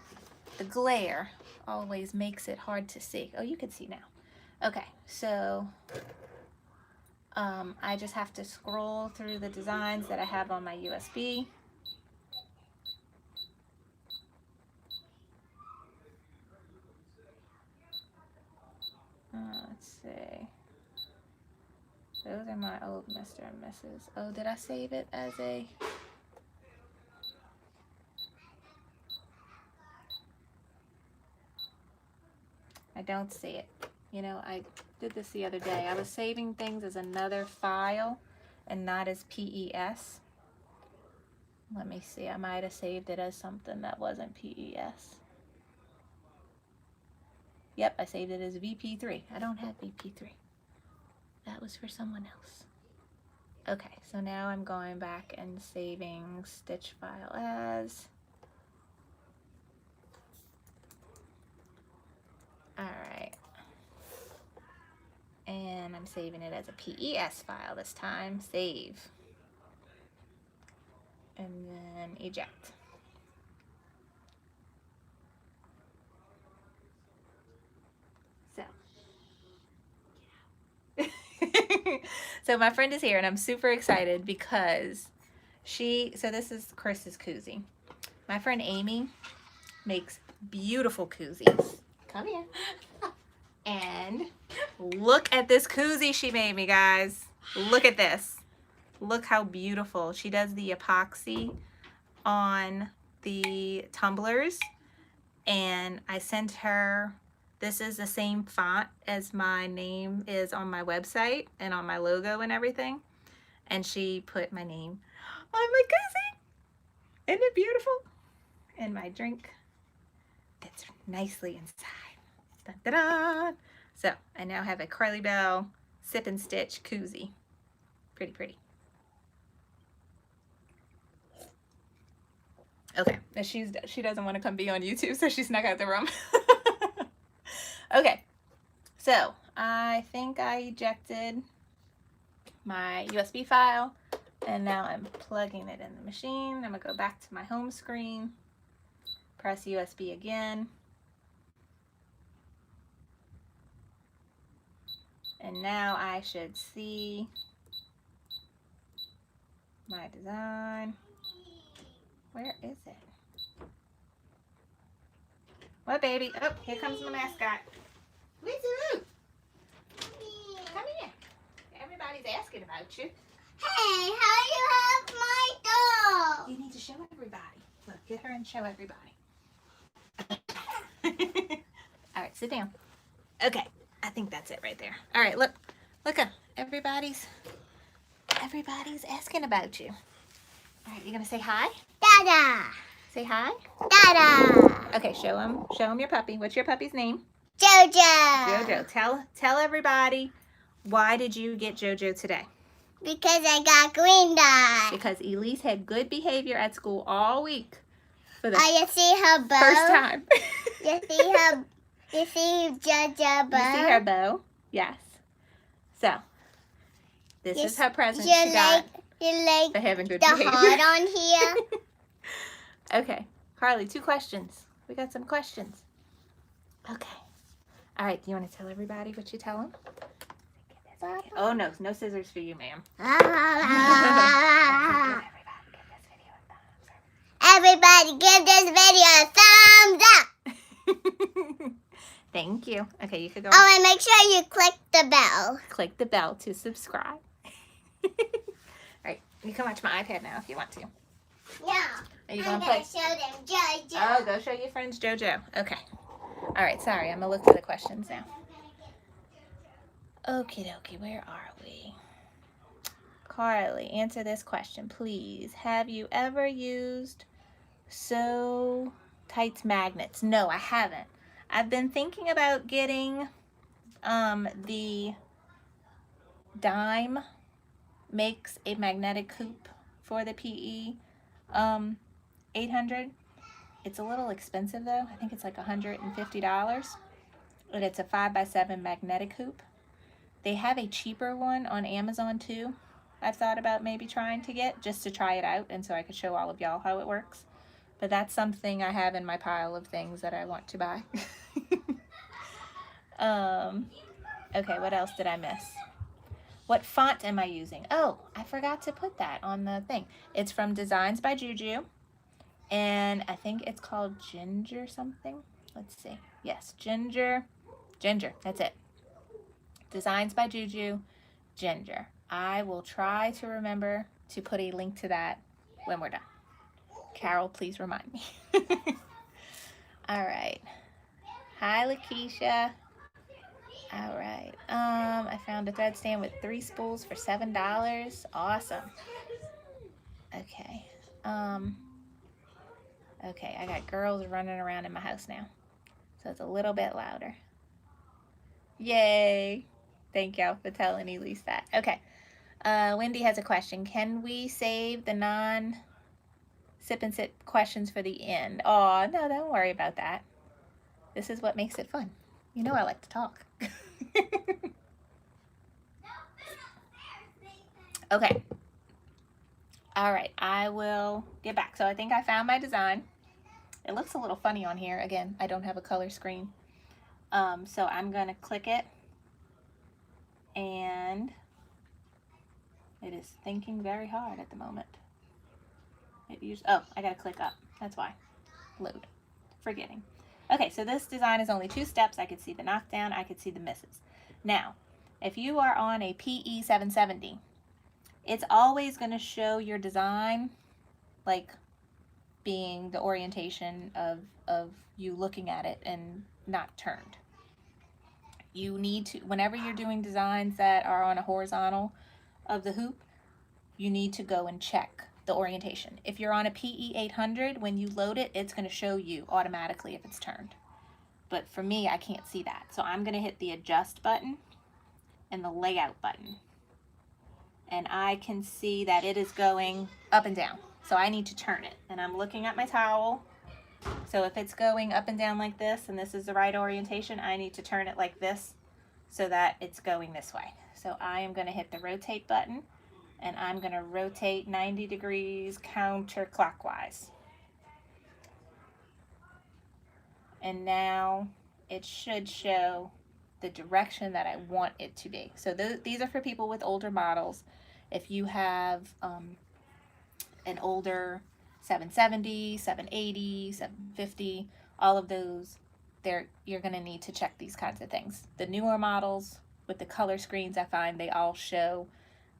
the glare always makes it hard to see. Oh, you can see now. Okay, so I just have to scroll through the designs that I have on my USB. Let's see. Those are my old Mr. and Mrs. Oh, did I save it as a... I don't see it. You know, I did this the other day. I was saving things as another file and not as PES. Let me see. I might have saved it as something that wasn't PES. Yep, I saved it as VP3. I don't have VP3. That was for someone else. Okay, so now I'm going back and saving stitch file as. All right. And I'm saving it as a PES file this time. Save. And then eject. So. So my friend is here and I'm super excited because so this is Chris's koozie. My friend Amy makes beautiful koozies. Come here. And look at this koozie she made me, guys. Look at this. Look how beautiful. She does the epoxy on the tumblers, and I sent her, this is the same font as my name is on my website and on my logo and everything, and she put my name on my koozie. Isn't it beautiful? and my drink fits nicely inside. Dun, dun, dun. So I now have a Carly Bell Sip and Stitch koozie. Pretty pretty. Okay, now she doesn't want to come be on YouTube, so she snuck out the room. Okay, so I think I ejected my USB file, and now I'm plugging it in the machine. I'm gonna go back to my home screen, press USB again, and now I should see my design. Where is it? What, baby? Oh, here comes my mascot. Wizoo! Come here. Everybody's asking about you. Hey, how you have my doll? You need to show everybody. Look, get her and show everybody. All right, sit down. Okay, I think that's it right there. All right, look, everybody's asking about you. All right, you gonna say hi? Dada. Say hi. Dada. Okay, show them your puppy. What's your puppy's name? Jojo. Jojo. Tell everybody, why did you get Jojo today? Because I got green dye. Because Elise had good behavior at school all week for the you see her bow? first time. You see her? You see Jojo bow? You see her bow? Yes. So, this is her present you she got you like for having good the behavior. heart on here? Okay, Carly, 2 questions. We got some questions. Okay. All right, do you want to tell everybody what you tell them? Oh, no scissors for you, ma'am. Everybody give this video a thumbs up. Thank you. Okay, you could go. Oh, and make sure you click the bell. Click the bell to subscribe. All right, you can watch my iPad now if you want to. Yeah. Are you I'm gonna gonna play? show them Jojo. Oh, go show your friends Jojo. Okay. All right, sorry, I'm gonna look for the questions now. Okie dokie, where are we? Carly, answer this question, please. Have you ever used Sew Tights magnets? No, I haven't. I've been thinking about getting the Dime makes a magnetic hoop for the PE800. It's a little expensive though. I think it's like $150. And it's a 5x7 magnetic hoop. They have a cheaper one on Amazon too. I've thought about maybe trying to get just to try it out and so I could show all of y'all how it works. But that's something I have in my pile of things that I want to buy. Okay, what else did I miss? What font am I using? Oh, I forgot to put that on the thing. It's from Designs by Juju. And I think it's called Ginger something. Let's see. Yes, Ginger. That's it. Designs by Juju, Ginger. I will try to remember to put a link to that when we're done. Carol, please remind me. All right. Hi, Lakeisha. All right. I found a thread stand with 3 spools for $7. Awesome. Okay. Okay, I got girls running around in my house now, so it's a little bit louder. Yay! Thank y'all for telling Elise that. Okay. Wendy has a question. Can we save the non-sip and sip questions for the end? Oh, no, don't worry about that. This is what makes it fun. You know I like to talk. Okay. All right, I will get back. So I think I found my design. It looks a little funny on here. Again, I don't have a color screen. So I'm going to click it. And it is thinking very hard at the moment. Oh, I got to click up. That's why. Load. Forgetting. Okay, so this design is only 2 steps. I could see the knockdown. I could see the misses. Now, if you are on a PE770, it's always going to show your design like being the orientation of you looking at it and not turned. You need to, whenever you're doing designs that are on a horizontal of the hoop, you need to go and check the orientation. If you're on a PE800, when you load it, it's going to show you automatically if it's turned. But for me, I can't see that. So I'm going to hit the adjust button and the layout button. And I can see that it is going up and down. So I need to turn it. And I'm looking at my towel. So if it's going up and down like this, and this is the right orientation, I need to turn it like this so that it's going this way. So I am going to hit the rotate button, and I'm going to rotate 90 degrees counterclockwise. And now it should show the direction that I want it to be. So these are for people with older models. If you have an older 770, 780, 750, all of those, you're going to need to check these kinds of things. The newer models with the color screens, I find they all show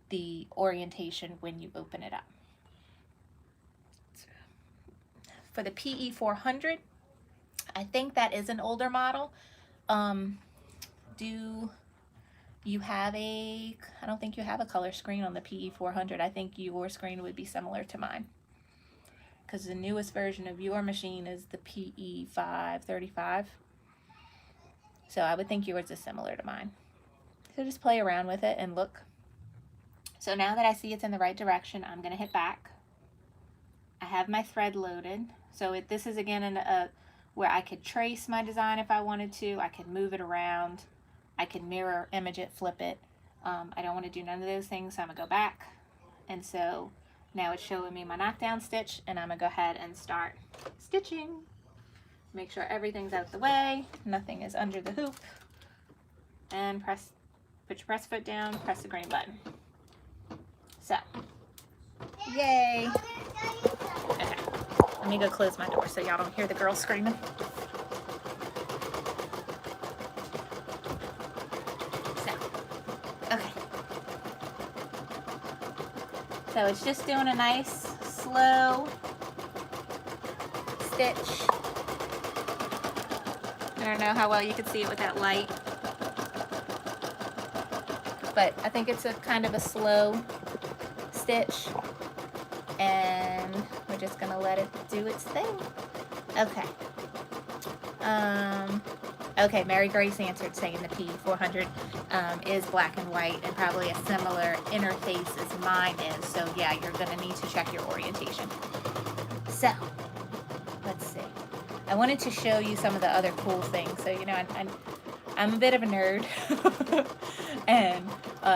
the orientation when you open it up. For the PE400, I think that is an older model. Do you have I don't think you have a color screen on the PE400. I think your screen would be similar to mine, because the newest version of your machine is the PE535. So I would think yours is similar to mine. So just play around with it and look. So now that I see it's in the right direction, I'm going to hit back. I have my thread loaded. So this is again where I could trace my design if I wanted to. I could move it around. I could mirror image it, flip it. I don't want to do none of those things, so I'm going to go back. And so now it's showing me my knockdown stitch, and I'm going to go ahead and start stitching. Make sure everything's out the way, nothing is under the hoop. And put your press foot down, press the green button. So, yay. Okay, let me go close my door so y'all don't hear the girls screaming. Okay. So it's just doing a nice, slow stitch. I don't know how well you can see it with that light, but I think it's a kind of a slow stitch, and we're just gonna let it do its thing. Okay. Okay, Mary Grace answered saying the PE400 is black and white and probably a similar interface as mine is. So yeah, you're gonna need to check your orientation. So, let's see. I wanted to show you some of the other cool things. So, you know, I'm a bit of a nerd. And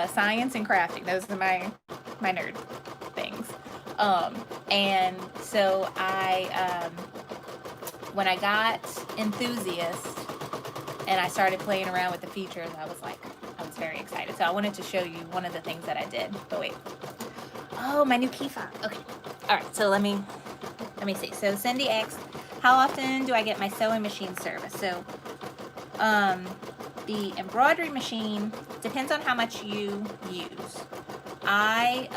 science and crafting, those are my nerd things. And so when I got Enthusiast and I started playing around with the features, I was very excited. So I wanted to show you one of the things that I did. But wait. Oh, my new key fob. Okay. All right. So let me see. So Cindy asked, how often do I get my sewing machine service? So the embroidery machine depends on how much you use. I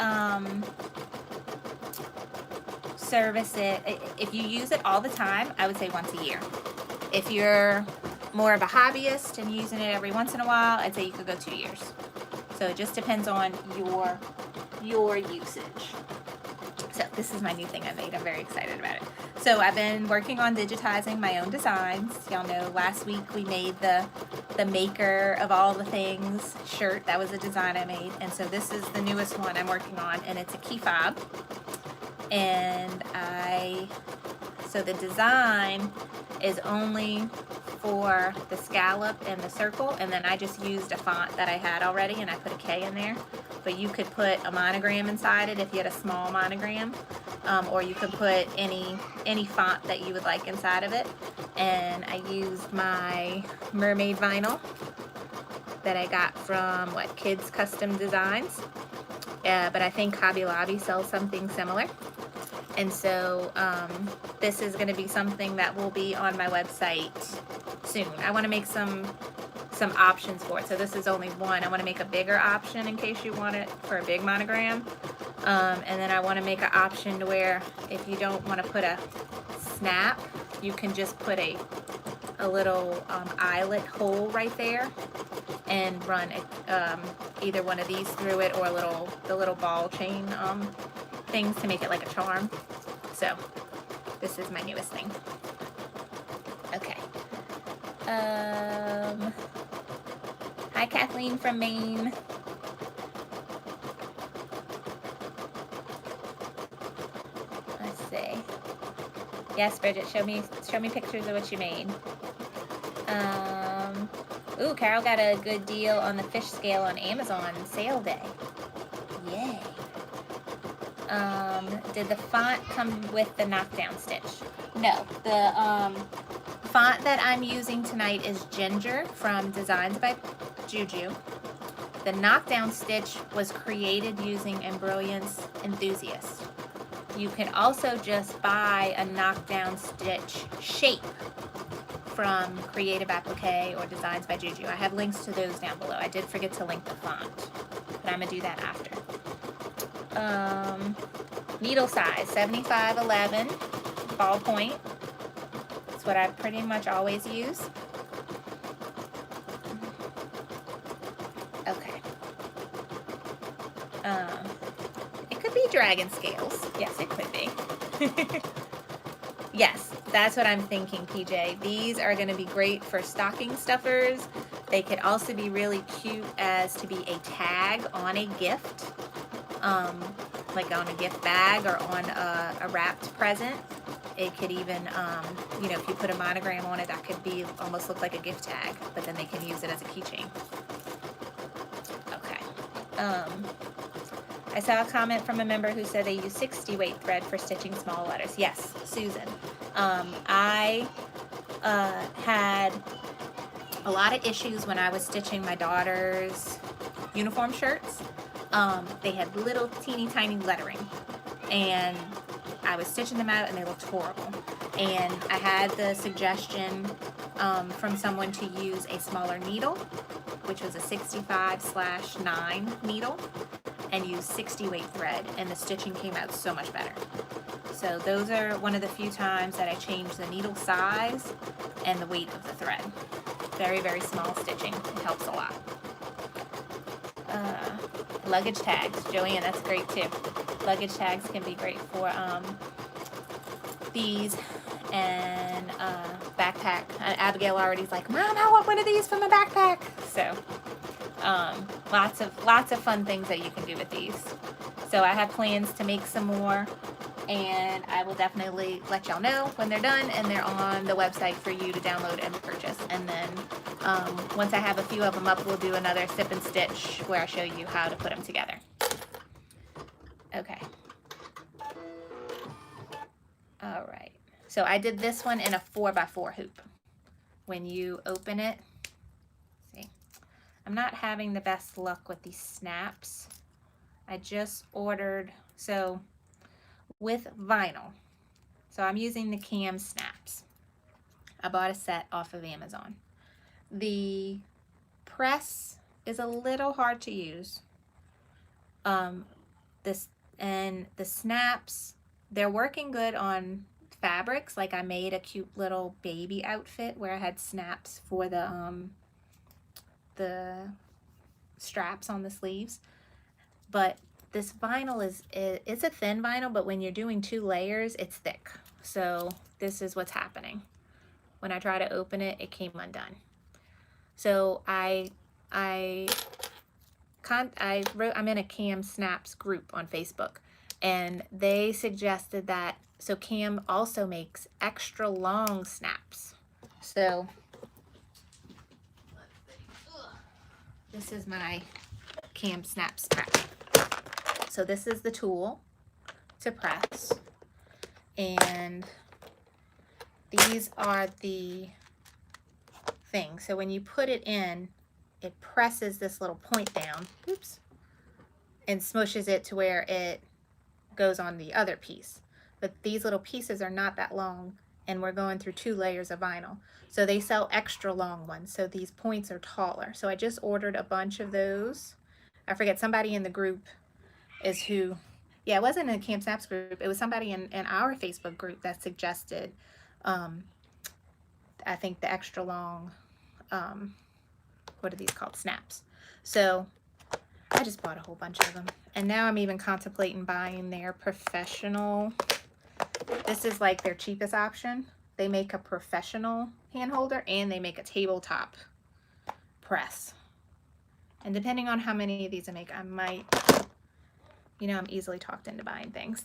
service it, if you use it all the time, I would say once a year. If you're more of a hobbyist and using it every once in a while, I'd say you could go 2 years. So it just depends on your usage. So this is my new thing I made. I'm very excited about it. So I've been working on digitizing my own designs. Y'all know last week we made the maker of all the things shirt. That was a design I made. And so this is the newest one I'm working on, and it's a key fob. And so the design is only for the scallop and the circle, and then I just used a font that I had already and I put a K in there. But you could put a monogram inside it if you had a small monogram, or you could put any font that you would like inside of it. And I used my mermaid vinyl that I got from Kids Custom Designs, but I think Hobby Lobby sells something similar. And so this is going to be something that will be on my website soon. I want to make some options for it. So this is only one. I want to make a bigger option in case you want it for a big monogram. And then I want to make an option to where if you don't want to put a snap, you can just put a little eyelet hole right there and run either one of these through it, or the little ball chain things to make it like a charm. So this is my newest thing. Okay. Hi Kathleen from Maine. Let's see. Yes, Bridget, show me pictures of what you made. Ooh, Carol got a good deal on the fish scale on Amazon sale day. Yay. Did the font come with the knockdown stitch? No, the font that I'm using tonight is Ginger from Designs by Juju. The knockdown stitch was created using Embrilliance Enthusiast. You can also just buy a knockdown stitch shape from Creative Applique or Designs by Juju. I have links to those down below. I did forget to link the font, but I'm gonna do that after. Needle size 7511 ballpoint. That's what I pretty much always use. Okay. It could be dragon scales. Yes, it could be. Yes, that's what I'm thinking, PJ. These are going to be great for stocking stuffers. They could also be really cute as to be a tag on a gift, like on a gift bag or on a wrapped present. It could even, you know, if you put a monogram on it, that could be almost look like a gift tag, but then they can use it as a keychain. Okay. I saw a comment from a member who said they use 60 weight thread for stitching small letters. Yes, Susan. I had a lot of issues when I was stitching my daughter's uniform shirts. They had little teeny tiny lettering, and I was stitching them out and they looked horrible. And I had the suggestion from someone to use a smaller needle, which was a 65/9 needle, and use 60 weight thread, and the stitching came out so much better. So those are one of the few times that I changed the needle size and the weight of the thread. Very, very small stitching. It helps a lot. Luggage tags. Joanne, that's great too. Luggage tags can be great for these and backpack. Abigail already's like, Mom, I want one of these for my backpack. So lots of fun things that you can do with these. So I have plans to make some more, and I will definitely let y'all know when they're done and they're on the website for you to download and purchase. And then once I have a few of them up, we'll do another sip and stitch where I show you how to put them together. Okay. All right. So I did this one in a 4x4 hoop. When you open it, see, I'm not having the best luck with these snaps. I just ordered, so with vinyl. So I'm using the cam snaps. I bought a set off of Amazon. The press is a little hard to use. And the snaps, they're working good on fabrics. Like I made a cute little baby outfit where I had snaps for the straps on the sleeves. But this vinyl it's a thin vinyl, but when you're doing 2 layers, it's thick. So this is what's happening. When I try to open it, it came undone. So I'm in a Cam Snaps group on Facebook, and they suggested that, so Cam also makes extra long snaps. So this is my Cam Snaps press. So this is the tool to press, and these are the thing. So when you put it in, it presses this little point down, oops, and smushes it to where it goes on the other piece. But these little pieces are not that long, and we're going through 2 layers of vinyl. So they sell extra long ones, so these points are taller. So I just ordered a bunch of those. I forget, somebody in the group is who, yeah, it wasn't in the Camp Snaps group, it was somebody in our Facebook group that suggested, I think, the extra long, what are these called, snaps. So I just bought a whole bunch of them. And now I'm even contemplating buying their professional. This is like their cheapest option. They make a professional hand holder and they make a tabletop press. And depending on how many of these I make, I might, you know, I'm easily talked into buying things.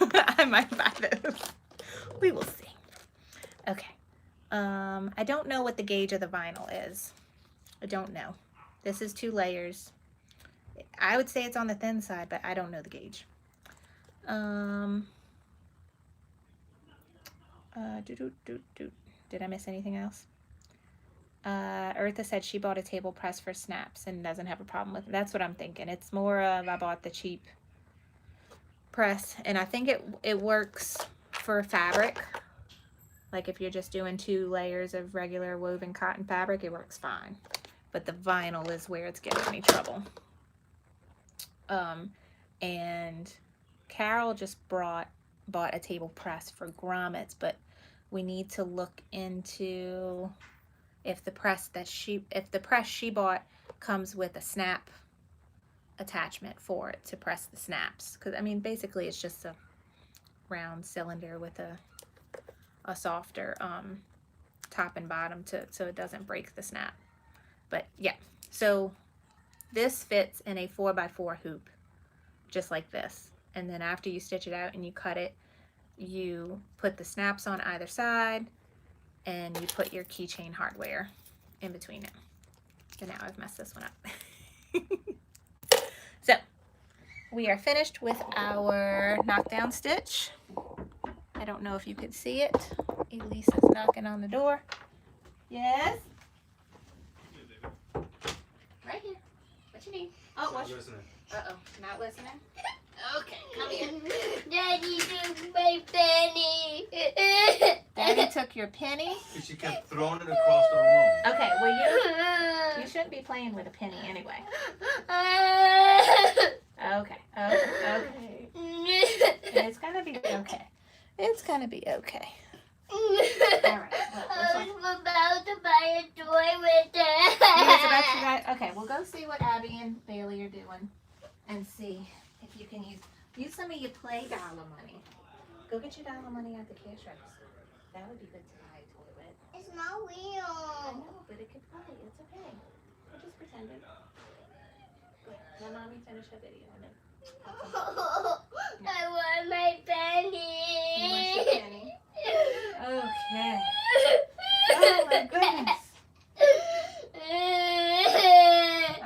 I might buy those. We will see. Okay. I don't know what the gauge of the vinyl is. I don't know. This is 2 layers. I would say it's on the thin side, but I don't know the gauge. Did I miss anything else? Eartha said she bought a table press for snaps and doesn't have a problem with it. That's what I'm thinking. It's more of I bought the cheap press, and I think it works for fabric. Like if you're just doing 2 layers of regular woven cotton fabric, it works fine. But the vinyl is where it's giving me trouble. And Carol just bought a table press for grommets, but we need to look into if the press she bought comes with a snap attachment for it to press the snaps. Because I mean, basically it's just a round cylinder with a softer top and bottom so it doesn't break the snap. But yeah, so this fits in a 4x4 hoop, just like this. And then after you stitch it out and you cut it, you put the snaps on either side and you put your keychain hardware in between it. So now I've messed this one up. So we are finished with our knockdown stitch. I don't know if you could see it. Elise is knocking on the door. Yes? Right here. What you need? Oh, what's listening? Uh-oh, not listening? Okay, come here. Daddy took my penny. Daddy took your penny? She kept throwing it across the room. Okay, well you shouldn't be playing with a penny anyway. Okay. It's gonna be okay. It's gonna be okay. Alright. I was about to buy a toy with it. You guys about to buy? Okay, we'll go see what Abby and Bailey are doing and see if you can use some of your play dollar money. Go get your dollar money at the cash register. That would be good to buy a toy with. It's not I real. know, but it could play. It's okay. We'll just pretend it. Good. Let mommy finish her video and then. I want my penny. You want your penny? Okay. Oh my goodness.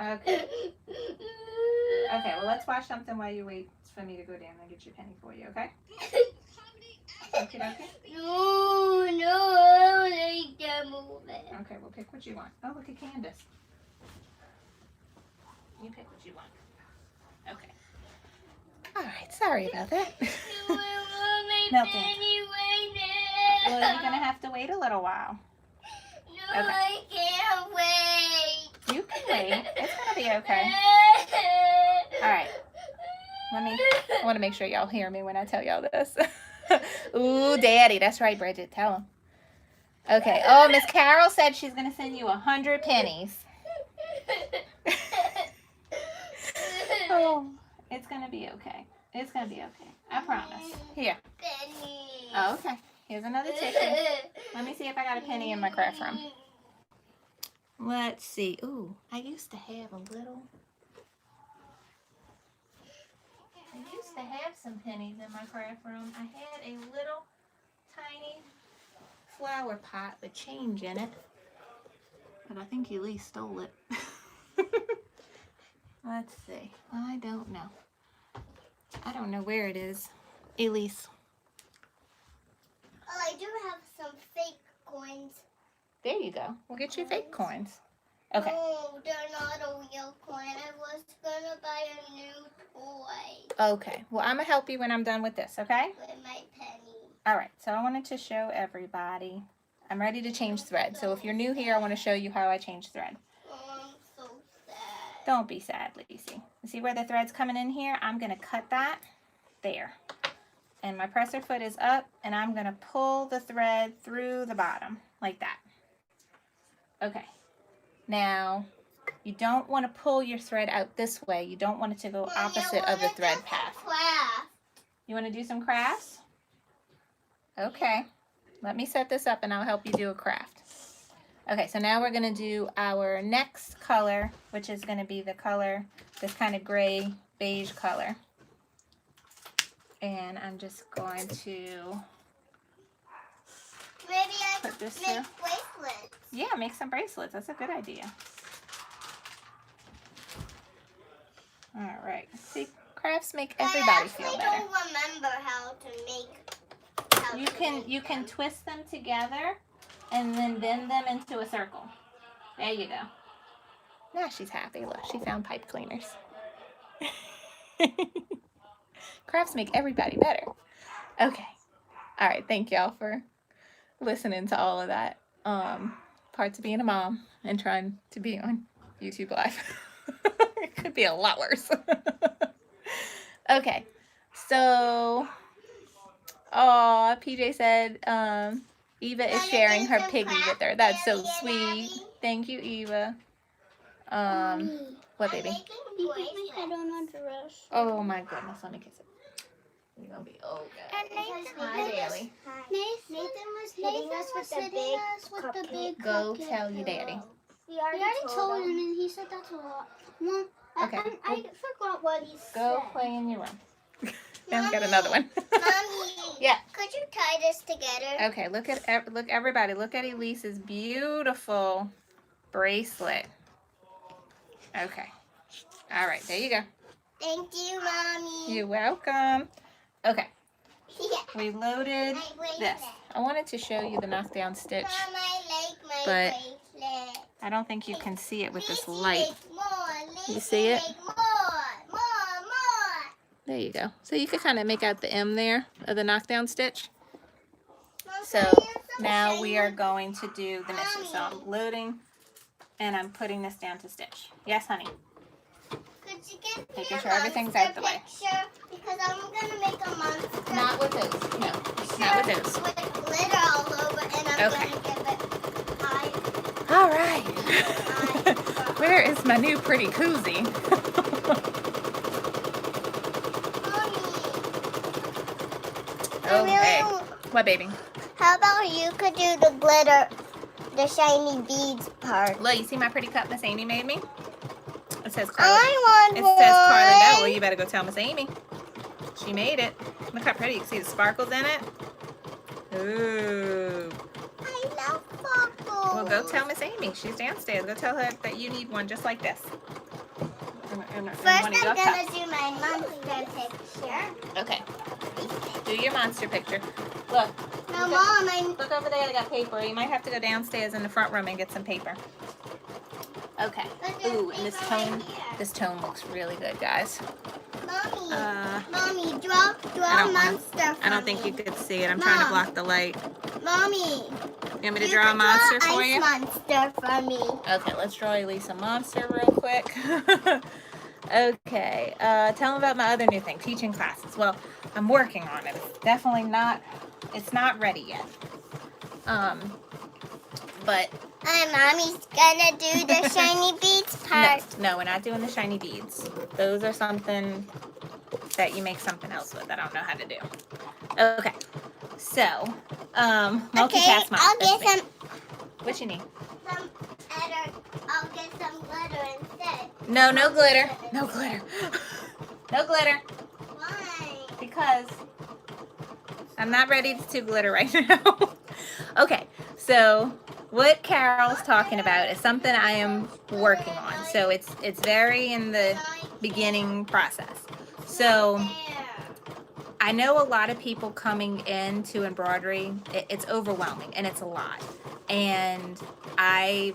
Okay. Okay, well let's watch something while you wait for me to go down and get your penny for you, okay? Okay, okay. No, I don't like that movement. Okay, we'll pick what you want. Oh, look at Candace. You pick what you want. Okay. Alright, sorry about that. No, I want my Melton. penny right now. Well, you're gonna have to wait a little while. No, Okay. I can't wait. You can wait. It's gonna be okay. Alright. I want to make sure y'all hear me when I tell y'all this. Ooh, Daddy. That's right, Bridget. Tell him. Okay. Oh, Miss Carol said she's going to send you 100 pennies. Oh, it's going to be okay. It's going to be okay. I promise. Here. Penny. Oh, okay. Here's another ticket. Let me see if I got a penny in my craft room. Let's see. Ooh, I used to have a little... I used to have some pennies in my craft room. I had a little tiny flower pot with change in it. But I think Elise stole it. Let's see. I don't know. I don't know where it is. Elise. Oh, I do have some fake coins. There you go. We'll get you fake coins. Okay. No, they're not a real coin. I was gonna buy a new toy Okay. Well, I'm going to help you when I'm done with this, okay? with my penny. All right. So I wanted to show everybody. I'm ready to change thread. So if you're new here, I want to show you how I change thread. Oh, I'm so sad. Don't be sad, Lacey. See where the thread's coming in here? I'm going to cut that there. And my presser foot is up, and I'm going to pull the thread through the bottom like that. Okay. Now, You don't want to pull your thread out this way. You don't want it to go opposite of the thread path. You want to do some crafts? Okay. Let me set this up and I'll help you do a craft. Okay, so now we're going to do our next color, which is going to be the color, this kind of gray beige color. And I'm just going to Maybe I put could this make here. bracelets. Yeah, make some bracelets. That's a good idea. All right. See, crafts make everybody feel better. I don't remember how to make. You can twist them together and then bend them into a circle. There you go. Now she's happy. Look, she found pipe cleaners. Crafts make everybody better. Okay. All right. Thank y'all for listening to all of that. Parts of being a mom and trying to be on YouTube Live. It could be a lot worse. Okay. So, PJ said Eva is sharing her piggy with her. That's so sweet. Thank you, Eva. What, baby? You put my head on a dress. Oh my goodness, let me kiss it. You're gonna be okay. Hi, Daly. Nathan was hitting us with the big Go tell your daddy. We already told him, and he said that's a lot. Mom, Okay. I forgot what he said. Go play in your room. Then we got another one. Mommy. Yeah. Could you tie this together? Okay, look everybody. Look at Elise's beautiful bracelet. Okay. All right, there you go. Thank you, Mommy. You're welcome. Okay, Yeah. we loaded this. I wanted to show you the knockdown stitch, Mom, I like my but bracelet. I don't think you can see it with this Lizzie, light. make more. You see it? Make more. There you go. So you can kind of make out the M there of the knockdown stitch. Mom, So can I use some now we are shiny- going to do the mister. So I'm loading and I'm putting this down to stitch. Yes, honey. Could you give me Making a sure everything's monster out the way. picture? Because I'm gonna make a monster. Not with those. No, not with those. With glitter all over, and I'm Okay. gonna give it eye. All right. Where is my new pretty koozie? Okay. What, baby? How about you could do the glitter, the shiny beads part? Look, you see my pretty cup Miss Amy made me? It says Carla. I want It one. says Carla Bell. Well, you better go tell Miss Amy. She made it. Look how pretty. You can see the sparkles in it. Ooh. I love sparkles. Well, go tell Miss Amy. She's downstairs. Go tell her that you need one just like this. First, I'm gonna do my monster picture. Okay. Do your monster picture. Look. No, Mom, Look over there. I got paper. You might have to go downstairs in the front room and get some paper. Okay. Ooh, and this tone looks really good, guys. Mommy, draw a monster for I don't think me. you could see it. I'm trying to Mom. block the light. Mommy, You want me to you draw a could monster draw for ice you? monster for me. Okay, let's draw Elise a monster real quick. Okay, tell them about my other new thing, teaching classes. Well, I'm working on it. It's definitely not, it's not ready yet. But Mommy's gonna do the shiny beads part. no, we're not doing the shiny beads. Those are something that you make something else with. I don't know how to do. Okay, so, multitask mom. I'll That's get me. some What you need? I'll get some glitter instead. No, no glitter. No glitter. No glitter. Why? Because I'm not ready to do glitter right now. Okay, so what Carol's talking about is something I am working on. So it's very in the beginning process. So I know a lot of people coming into embroidery, it's overwhelming and it's a lot. And I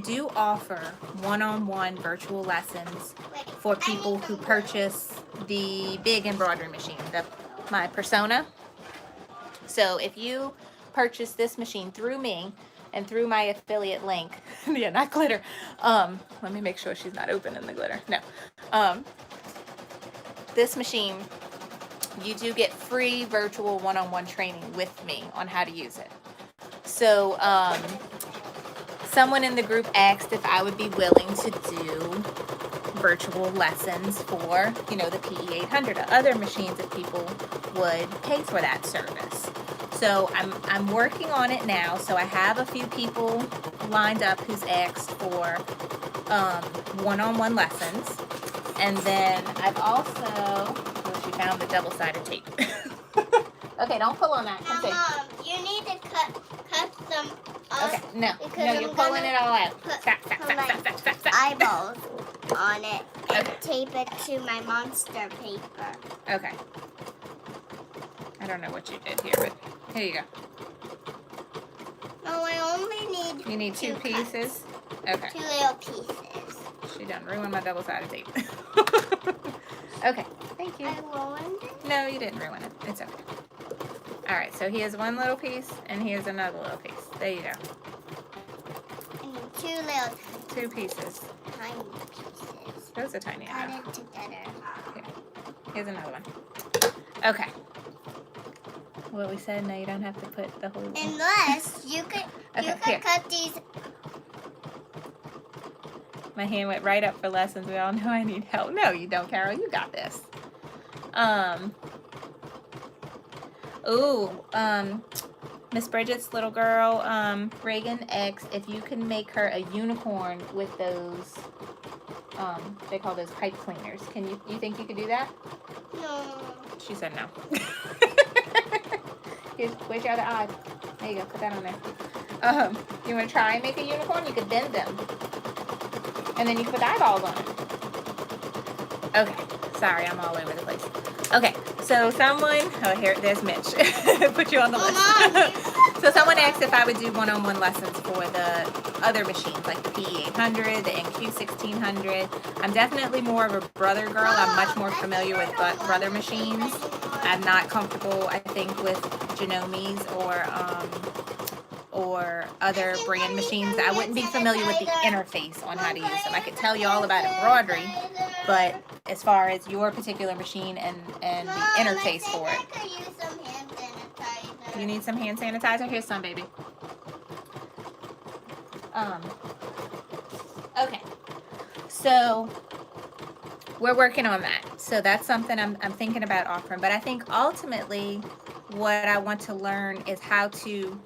do offer one-on-one virtual lessons for people who purchase the big embroidery machine, my Persona. So if you purchase this machine through me and through my affiliate link, yeah, not glitter. Let me make sure she's not opening the glitter. No. This machine, you do get free virtual one-on-one training with me on how to use it. So someone in the group asked if I would be willing to do virtual lessons for, you know, the PE800 or other machines if people would pay for that service. So I'm working on it now. So I have a few people lined up who's asked for one-on-one lessons. And then I've also, oh, she found the double-sided tape. Okay, don't pull on that. Come see. Mom, you need to cut them off. Okay, no, because no, you're I'm pulling gonna it all out. put Stop, stop, stop, my stop, stop, stop, stop. eyeballs on it and Okay. tape it to my monster paper. Okay. I don't know what you did here, but here you go. No, I only need You need two pieces? Okay. 2 little pieces. She done ruined my double-sided tape. Okay, thank you. I ruined it. No, you didn't ruin it. It's okay. All right, so here's one little piece, and here's another little piece. There you go. I need 2 little Two pieces. tiny pieces. Those are tiny, I know. Added together. Here's another one. Okay. What we said, now you don't have to put the whole... Unless you could, Okay, here. cut these. My hand went right up for lessons. We all know I need help. No, you don't, Carol. You got this. Miss Bridget's little girl, Reagan X, if you can make her a unicorn with those, they call those pipe cleaners. Can you think you could do that? No. She said no. Where's your other eye? There you go. Put that on there. You want to try and make a unicorn? You could bend them. And then you can put the eyeballs on it. Okay. Sorry, I'm all over the place. Okay. So someone... Oh, here. There's Mitch. Put you on the list. So someone asked if I would do one-on-one lessons for the other machines, like the PE800, the NQ1600. I'm definitely more of a brother girl. I'm much more familiar with brother machines. I'm not comfortable, I think, with Genomes or other brand machines. I wouldn't be familiar with the interface on how to use them. I could tell you all about embroidery, but as far as your particular machine and the interface for it. I could use some hand sanitizer. You need some hand sanitizer? Here's some, baby. Okay. So we're working on that. So that's something I'm thinking about offering. But I think ultimately what I want to learn is how to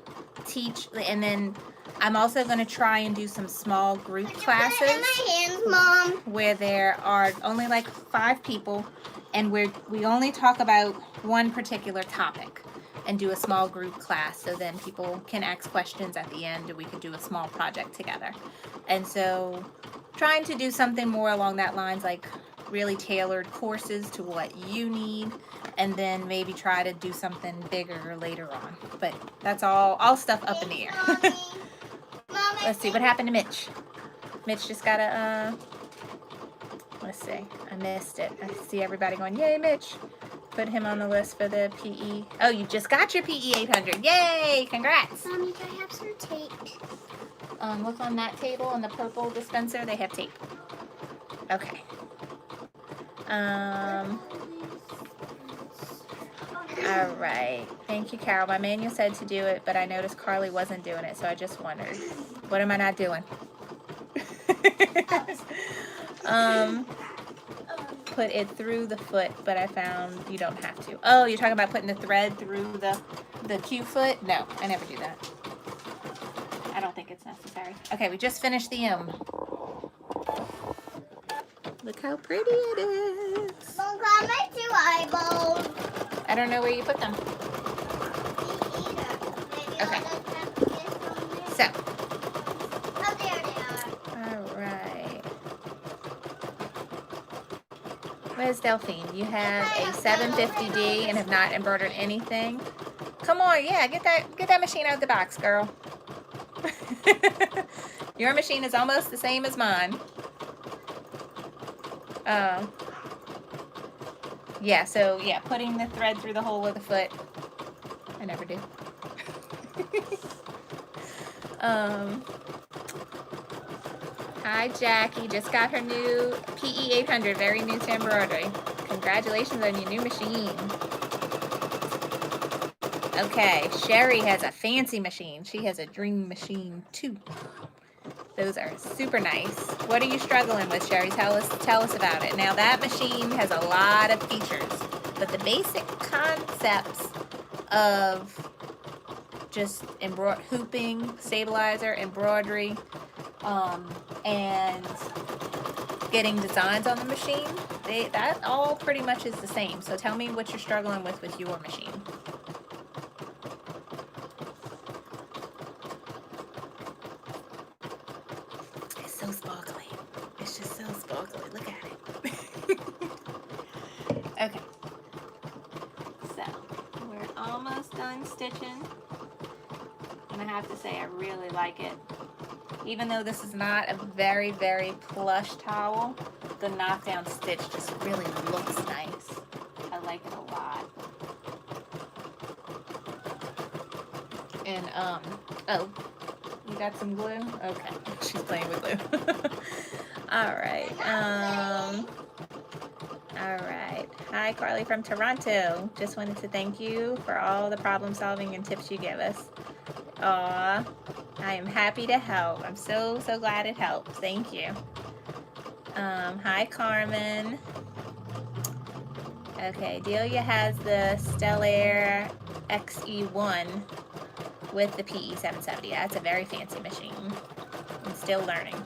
teach, and then I'm also going to try and do some small group classes Put it in my hands, Mom. where there are only like 5 people, and we only talk about one particular topic and do a small group class, so then people can ask questions at the end and we could do a small project together. And so trying to do something more along that lines, like really tailored courses to what you need, and then maybe try to do something bigger later on. But that's all stuff up in the air. Let's see what happened to Mitch. Mitch just got a let's see, I missed it. I see everybody going, yay, Mitch. Put him on the list for the PE. Oh, you just got your PE800. Yay, congrats. Mommy, can I have some tape? Look on that table on the purple dispenser. They have tape. Okay. All right. Thank you, Carol. My manual said to do it, but I noticed Carly wasn't doing it, so I just wondered, what am I not doing? Put it through the foot, but I found you don't have to. Oh, you're talking about putting the thread through the Q foot? No, I never do that. I don't think it's necessary. Okay, we just finished the M. Look how pretty it is. Mom, got my 2 eyeballs. I don't know where you put them. Okay. So. Oh, there they are. All right. Where's Delphine? You have a 750D and have not embroidered anything. Come on, yeah, get that machine out of the box, girl. Your machine is almost the same as mine. Yeah, so yeah, putting the thread through the hole of the foot. I never do. Hi, Jackie. Just got her new PE800, very new to embroidery. Congratulations on your new machine. Okay, Sherry has a fancy machine. She has a dream machine too. Those are super nice. What are you struggling with, Sherry? Tell us about it. Now that machine has a lot of features, but the basic concepts of just hooping, stabilizer, embroidery, and getting designs on the machine, that all pretty much is the same. So tell me what you're struggling with your machine. It's so sparkly. It's just so sparkly. Look at it. Okay. So we're almost done stitching. And I have to say I really like it. Even though this is not a very, very plush towel, the knockdown stitch just really looks nice. I like it a lot. And, oh, you got some glue? Okay, she's playing with glue. All right, all right. Hi, Carly from Toronto. Just wanted to thank you for all the problem solving and tips you give us. Aw, I am happy to help. I'm so glad it helps. Thank you. Hi, Carmen. Okay, Delia has the Stellar XE1 with the PE770. That's a very fancy machine. I'm still learning.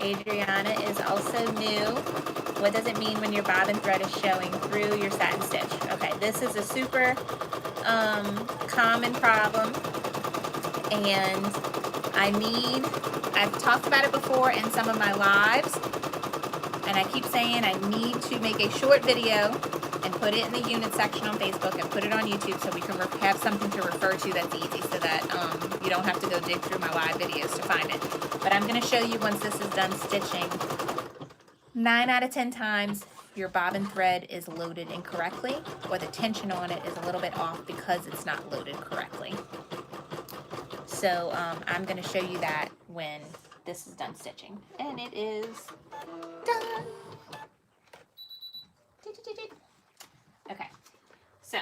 Adriana is also new. What does it mean when your bobbin thread is showing through your satin stitch? Okay, this is a super common problem, and I've talked about it before in some of my lives, and I keep saying I need to make a short video and put it in the unit section on Facebook and put it on YouTube so we can have something to refer to that's easy, so that you don't have to go dig through my live videos to find it. But I'm going to show you once this is done stitching. 9 out of 10 times your bobbin thread is loaded incorrectly, or the tension on it is a little bit off because it's not loaded correctly. So I'm going to show you that when this is done stitching. And it is done. Okay, so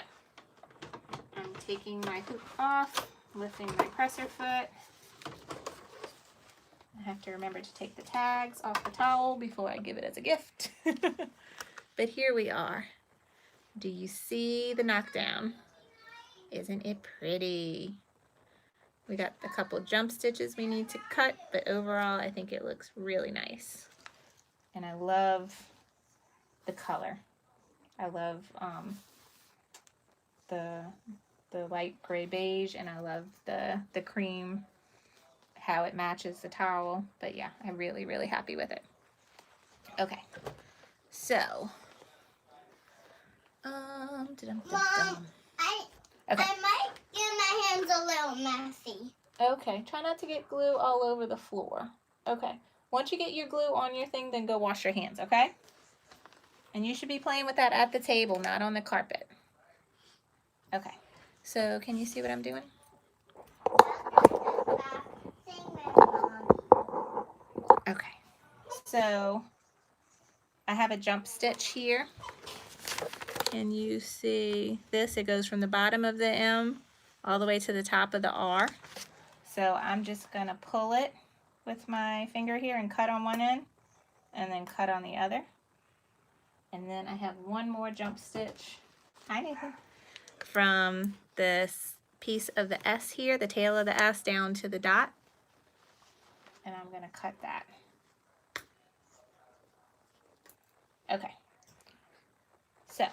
I'm taking my hoop off, lifting my presser foot. I have to remember to take the tags off the towel before I give it as a gift. But here we are. Do you see the knockdown? Isn't it pretty? We got a couple jump stitches we need to cut, but overall I think it looks really nice. And I love the color. I love the light gray beige, and I love the cream, how it matches the towel. But yeah, I'm really happy with it. Okay, so Mom, okay. I might get my hands a little messy. Okay, try not to get glue all over the floor. Okay, once you get your glue on your thing, then go wash your hands, okay? And you should be playing with that at the table, not on the carpet. Okay, so can you see what I'm doing? Okay, so I have a jump stitch here. And you see this, it goes from the bottom of the M all the way to the top of the R. So I'm just going to pull it with my finger here and cut on one end and then cut on the other. And then I have one more jump stitch, hi Nathan, from this piece of the S here, the tail of the S down to the dot. And I'm going to cut that. Okay. So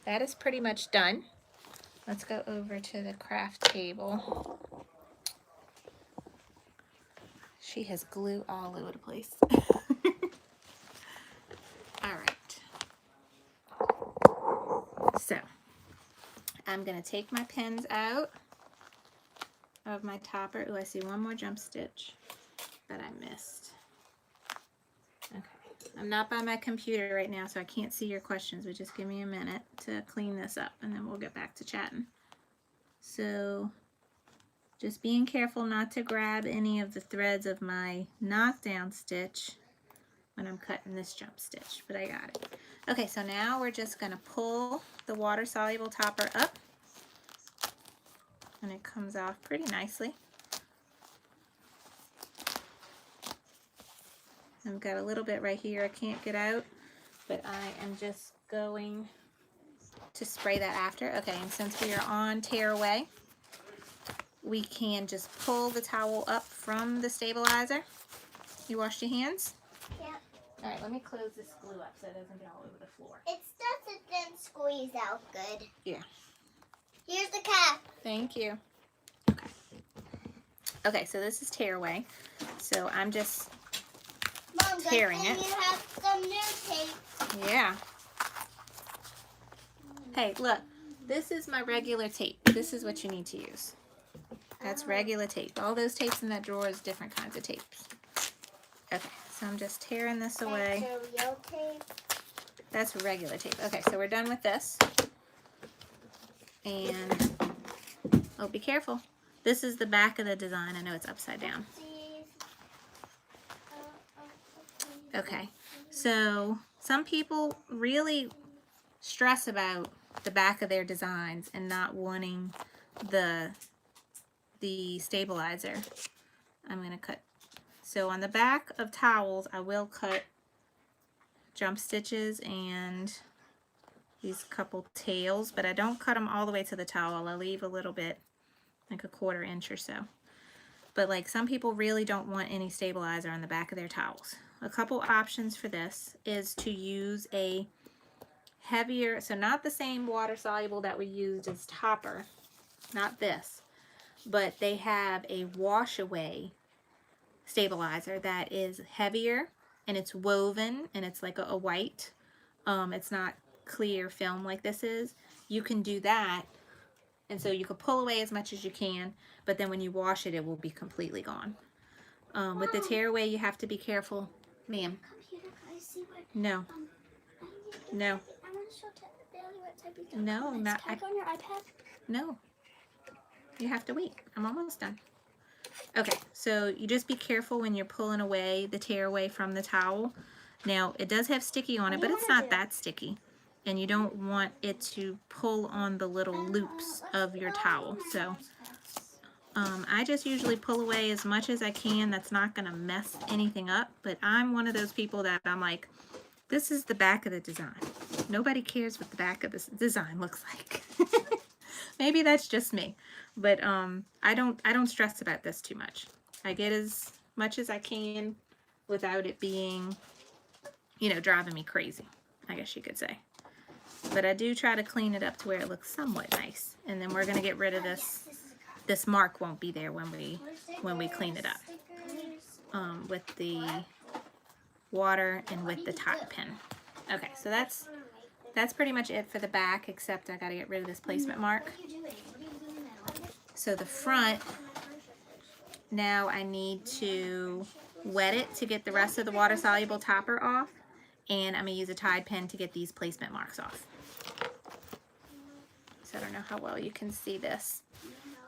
that is pretty much done. Let's go over to the craft table. She has glue all over the place. All right. So I'm going to take my pins out of my topper. Oh, I see one more jump stitch that I missed. Okay. I'm not by my computer right now, so I can't see your questions, but just give me a minute to clean this up, and then we'll get back to chatting. So just being careful not to grab any of the threads of my knockdown stitch when I'm cutting this jump stitch, but I got it. Okay, so now we're just going to pull the water-soluble topper up, and it comes off pretty nicely. I've got a little bit right here I can't get out, but I am just going to spray that after. Okay, and since we are on tear away, we can just pull the towel up from the stabilizer. You washed your hands? Yeah. All right, let me close this glue up so it doesn't get all over the floor. It doesn't squeeze out good. Yeah. Here's the cap. Thank you. Okay. Okay, so this is tear away. So I'm just Mom, tearing good it. thing you have some new tape. Yeah. Hey, look, this is my regular tape. This is what you need to use. That's regular tape. All those tapes in that drawer is different kinds of tapes. Okay, so I'm just tearing this away. That's a real tape. That's regular tape. Okay, so we're done with this. And, oh, be careful. This is the back of the design. I know it's upside down. Okay, so some people really stress about the back of their designs and not wanting the stabilizer. I'm going to cut. So on the back of towels, I will cut jump stitches and these couple tails, but I don't cut them all the way to the towel. I leave a little bit, like a 1/4 inch or so. But like some people really don't want any stabilizer on the back of their towels. A couple options for this is to use a heavier, so not the same water soluble that we used as topper, not this, but they have a wash away stabilizer that is heavier and it's woven and it's like a white. It's not clear film like this is. You can do that, and so you can pull away as much as you can, but then when you wash it, it will be completely gone. With the tear away, you have to be careful. Ma'am. Computer, can I see what? No. No. I want to show Bailey what type of No, comments. not. Can I go on your iPad? No. You have to wait. I'm almost done. Okay, so you just be careful when you're pulling away the tear away from the towel. Now, it does have sticky on it, but it's not that sticky. And you don't want it to pull on the little loops of your towel. So I just usually pull away as much as I can. That's not going to mess anything up. But I'm one of those people that I'm like, this is the back of the design. Nobody cares what the back of this design looks like. Maybe that's just me. But I don't stress about this too much. I get as much as I can without it being, you know, driving me crazy, I guess you could say. But I do try to clean it up to where it looks somewhat nice. And then we're going to get rid of this. This mark won't be there when we clean it up with the water and with the top pin. Okay, so that's pretty much it for the back, except I got to get rid of this placement mark. So the front, now I need to wet it to get the rest of the water soluble topper off, and I'm going to use a Tide pen to get these placement marks off. So I don't know how well you can see this,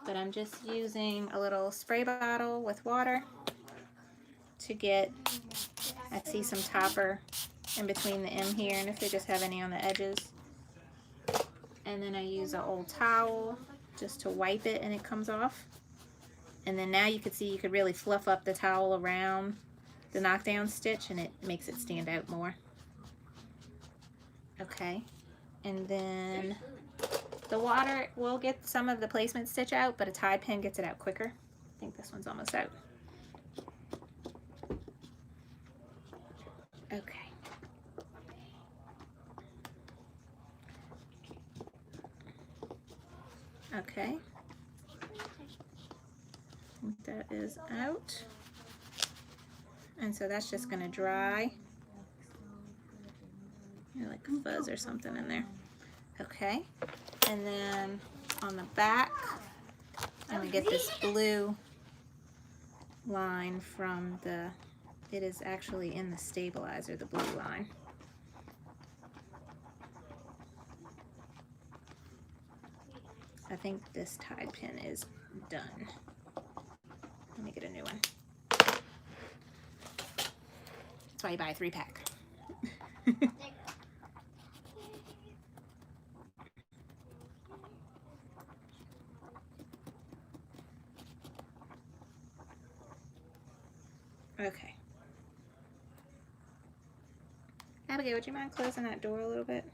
but I'm just using a little spray bottle with water to get, I see some topper in between the M here, and if they just have any on the edges. And then I use an old towel just to wipe it and it comes off. And then now you can see you could really fluff up the towel around the knockdown stitch and it makes it stand out more. Okay, and then the water will get some of the placement stitch out, but a Tide pen gets it out quicker. I think this one's almost out. Okay. Okay. I think that is out. And so that's just going to dry. Like a fuzz or something in there. Okay. And then on the back, I'm going to get this blue line from the, it is actually in the stabilizer, the blue line. I think this Tide pin is done. Let me get a new one. That's why you buy a 3-pack. Okay. Abigail, would you mind closing that door a little bit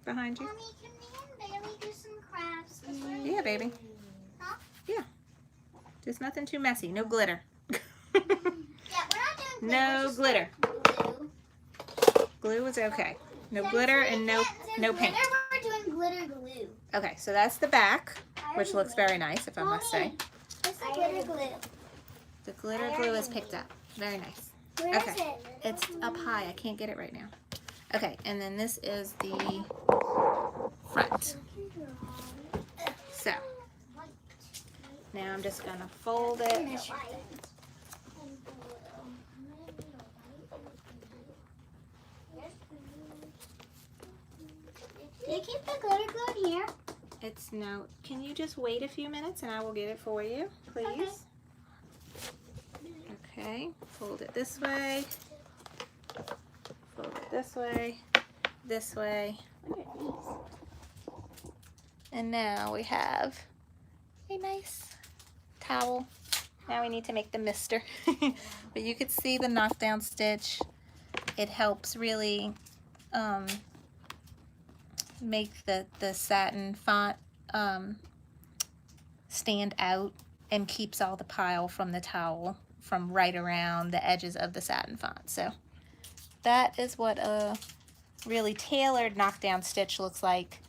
behind you? Mommy, can me and Bailey do some crafts? Yeah, baby. Huh? Yeah. Just nothing too messy. No glitter. Yeah, we're not doing No glitter. glue. Glue is okay. No Since glitter we and no can't do no paint. glitter, we're doing glitter glue. Okay, so that's the back, I which already looks made very nice, if I must say. Mommy, it's the glitter glue. The glitter glue is picked up. Very nice. Where is Okay. it? It's up high. I can't get it right now. Okay, and then this is the front. So, now I'm just going to fold it. Do you keep the glitter glue in here? It's no, can you just wait a few minutes and I will get it for you, please? Okay, fold it this way. Fold it this way. This way. Look at these. And now we have a nice towel. Now we need to make the mister. But you could see the knockdown stitch. It helps really make the satin font stand out and keeps all the pile from the towel from right around the edges of the satin font. So that is what a really tailored knockdown stitch looks like.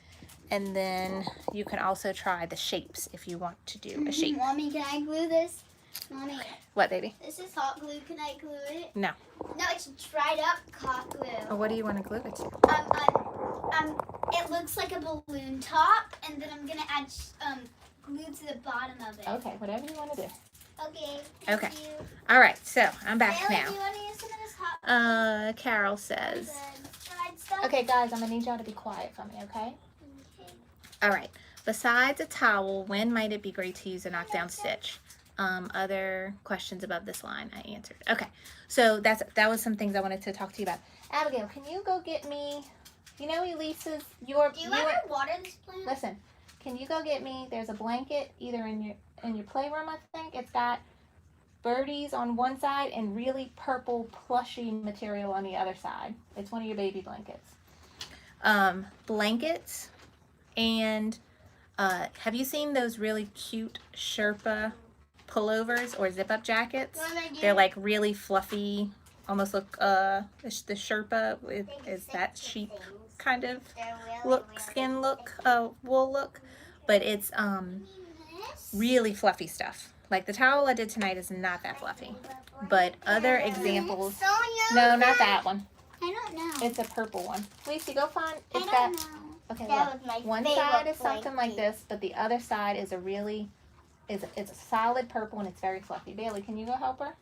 And then you can also try the shapes if you want to do a shape. Mommy, can I glue this? Mommy, What, baby? this is hot glue. Can I glue it? No. No, it's dried up hot glue. Oh, what do you want to glue it to? It looks like a balloon top, and then I'm gonna add glue to the bottom of it. Okay, whatever you want to do. Okay. Thank Okay. you. All right, so I'm back Bailey, now. do you want to use some of this hot Carol says. fried stuff? Okay, guys, I'm gonna need y'all to be quiet for me, okay? Okay. All right. Besides a towel, when might it be great to use a knockdown stitch? Other questions above this line I answered. Okay, so that was some things I wanted to talk to you about. Abigail, can you go get me? You know, Elise's Do you ever water this plant? Listen, can you go get me? There's a blanket either in your playroom. I think it's got birdies on one side and really purple plushy material on the other side. It's one of your baby blankets. Blankets and have you seen those really cute Sherpa pullovers or zip-up jackets? They're like really fluffy, almost look the Sherpa is that sheep kind of skin look, wool look, but it's really fluffy stuff. Like the towel I did tonight is not that fluffy, but other examples. No, not that one. I don't know. It's a purple one. Lacey, go find. I It's don't got. know. Okay, That look. was my One favorite side is something like blanket. this, but the other side is it's a solid purple and it's very fluffy. Bailey, can you go help her?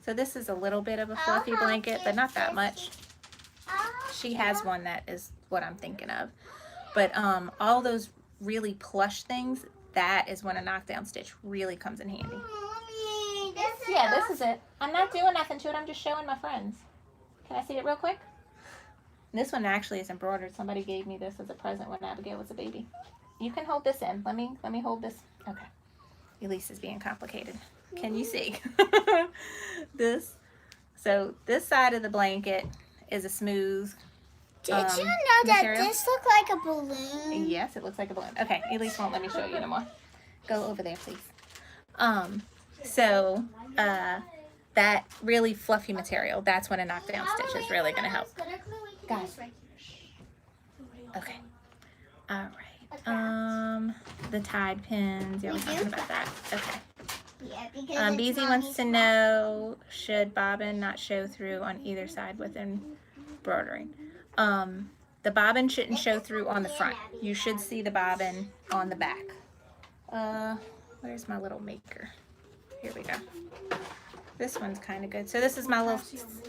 So this is a little bit of a fluffy help blanket, but not that you, much. Oh, She has one that is what I'm thinking of. But all those really plush things, that is when a knockdown stitch really comes in handy. Mommy, this is Yeah, this is it. I'm not doing nothing to it. I'm just showing my friends. Can I see it real quick? This one actually is embroidered. Somebody gave me this as a present when Abigail was a baby. You can hold this in. Let me hold this. Okay. Elise is being complicated. Can you see? This. So this side of the blanket is a smooth. Did you know material. that this looked like a balloon? Yes, it looks like a balloon. Okay, Elise won't let me show you no more. Go over there, please. That really fluffy material, that's when a knockdown stitch is really going to help. Guys. Okay. All right. The tide pins. Yeah, we're talking about that. Okay. Yeah, because Beezy wants to know, should bobbin not show through on either side with embroidery? The bobbin shouldn't show through on the front. You should see the bobbin on the back. Where's my little maker? Here we go. This one's kind of good. So this is my little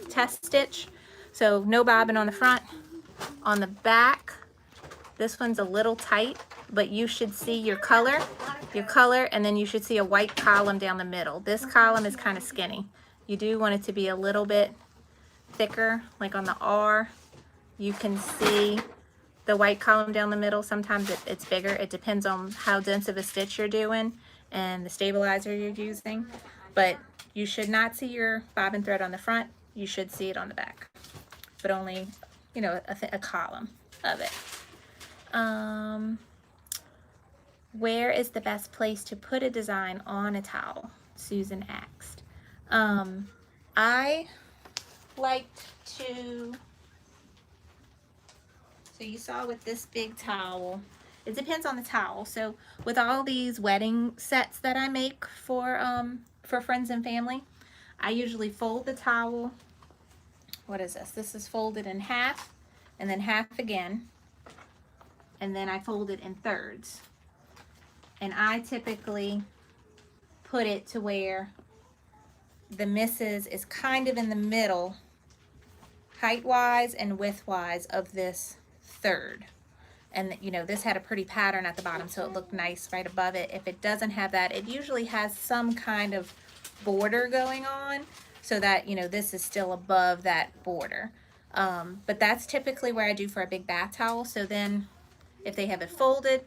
test stitch. So no bobbin on the front. On the back, this one's a little tight, but you should see your color, and then you should see a white column down the middle. This column is kind of skinny. You do want it to be a little bit thicker, like on the R. You can see the white column down the middle. Sometimes it's bigger. It depends on how dense of a stitch you're doing and the stabilizer you're using. But you should not see your bobbin thread on the front. You should see it on the back. but only, you know, a column of it. Where is the best place to put a design on a towel? Susan asked. I liked to, so you saw with this big towel, it depends on the towel. So with all these wedding sets that I make for friends and family, I usually fold the towel. What is this? This is folded in half and then half again. And then I fold it in thirds. And I typically put it to where the misses is kind of in the middle, height-wise and width-wise, of this third. And you know, this had a pretty pattern at the bottom, so it looked nice right above it. If it doesn't have that, it usually has some kind of border going on, so that, you know, this is still above that border. But that's typically where I do for a big bath towel. So then if they have it folded,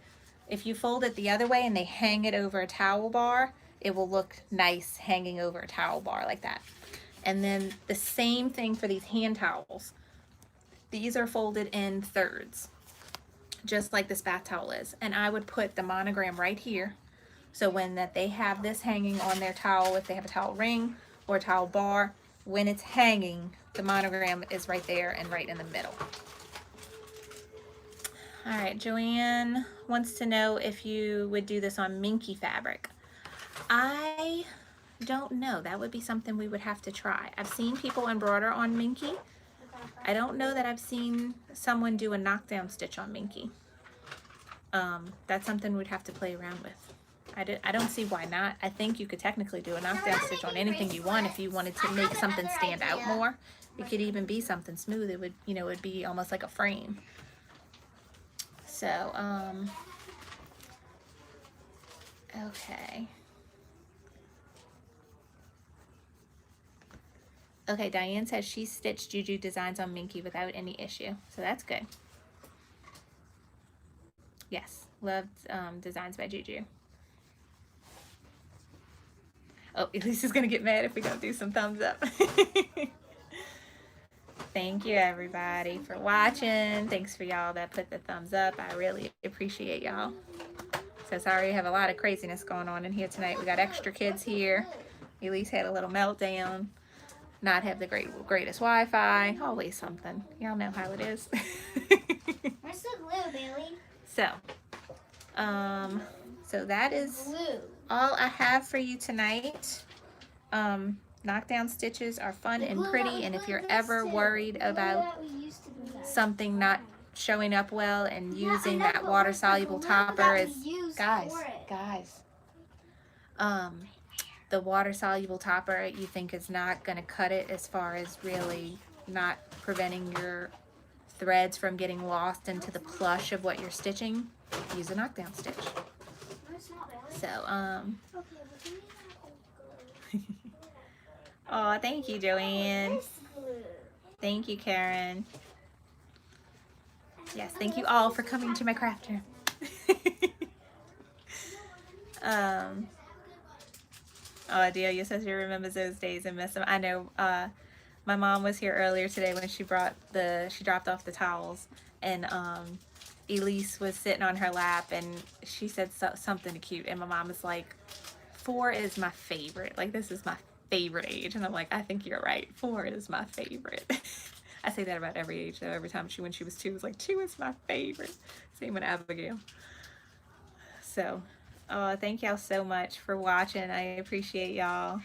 if you fold it the other way and they hang it over a towel bar, it will look nice hanging over a towel bar like that. And then the same thing for these hand towels. These are folded in thirds, just like this bath towel is. And I would put the monogram right here. So when that they have this hanging on their towel, if they have a towel ring or a towel bar, when it's hanging, the monogram is right there and right in the middle. All right, Joanne wants to know if you would do this on minky fabric. I don't know. That would be something we would have to try. I've seen people embroider on minky. I don't know that I've seen someone do a knockdown stitch on minky. That's something we'd have to play around with. I don't see why not. I think you could technically do a knockdown stitch on anything you want if you wanted to make something stand out more. It could even be something smooth. It would, you know, it'd be almost like a frame. So, okay. Okay, Diane says she stitched Juju designs on Minky without any issue. So that's good. Yes, loved designs by Juju. Oh, Elisa's gonna get mad if we don't do some thumbs up. Thank you everybody for watching. Thanks for y'all that put the thumbs up. I really appreciate y'all. So sorry, I have a lot of craziness going on in here tonight. We got extra kids here. Elise had a little meltdown. Not have the greatest Wi-Fi. Always something. Y'all know how it is. Where's the glue, Bailey? So that is Glue. all I have for you tonight. Knockdown stitches are fun and pretty, and if you're ever worried about something not showing up well and using that water soluble topper is, guys, the water soluble topper you think is not going to cut it as far as really not preventing your threads from getting lost into the plush of what you're stitching, use a knockdown stitch. So oh, thank you, Joanne. Thank you, Karen. Yes, thank you all for coming to my craft room. Oh, Adelia says she remembers those days and miss them. I know. My mom was here earlier today when she dropped off the towels, and Elise was sitting on her lap, and she said something cute, and my mom was like, 4 is my favorite. Like, this is my favorite age. And I'm like, I think you're right. 4 is my favorite. I say that about every age though. Every time when she was 2, was like, 2 is my favorite. Same with Abigail. So, thank y'all so much for watching. I appreciate y'all.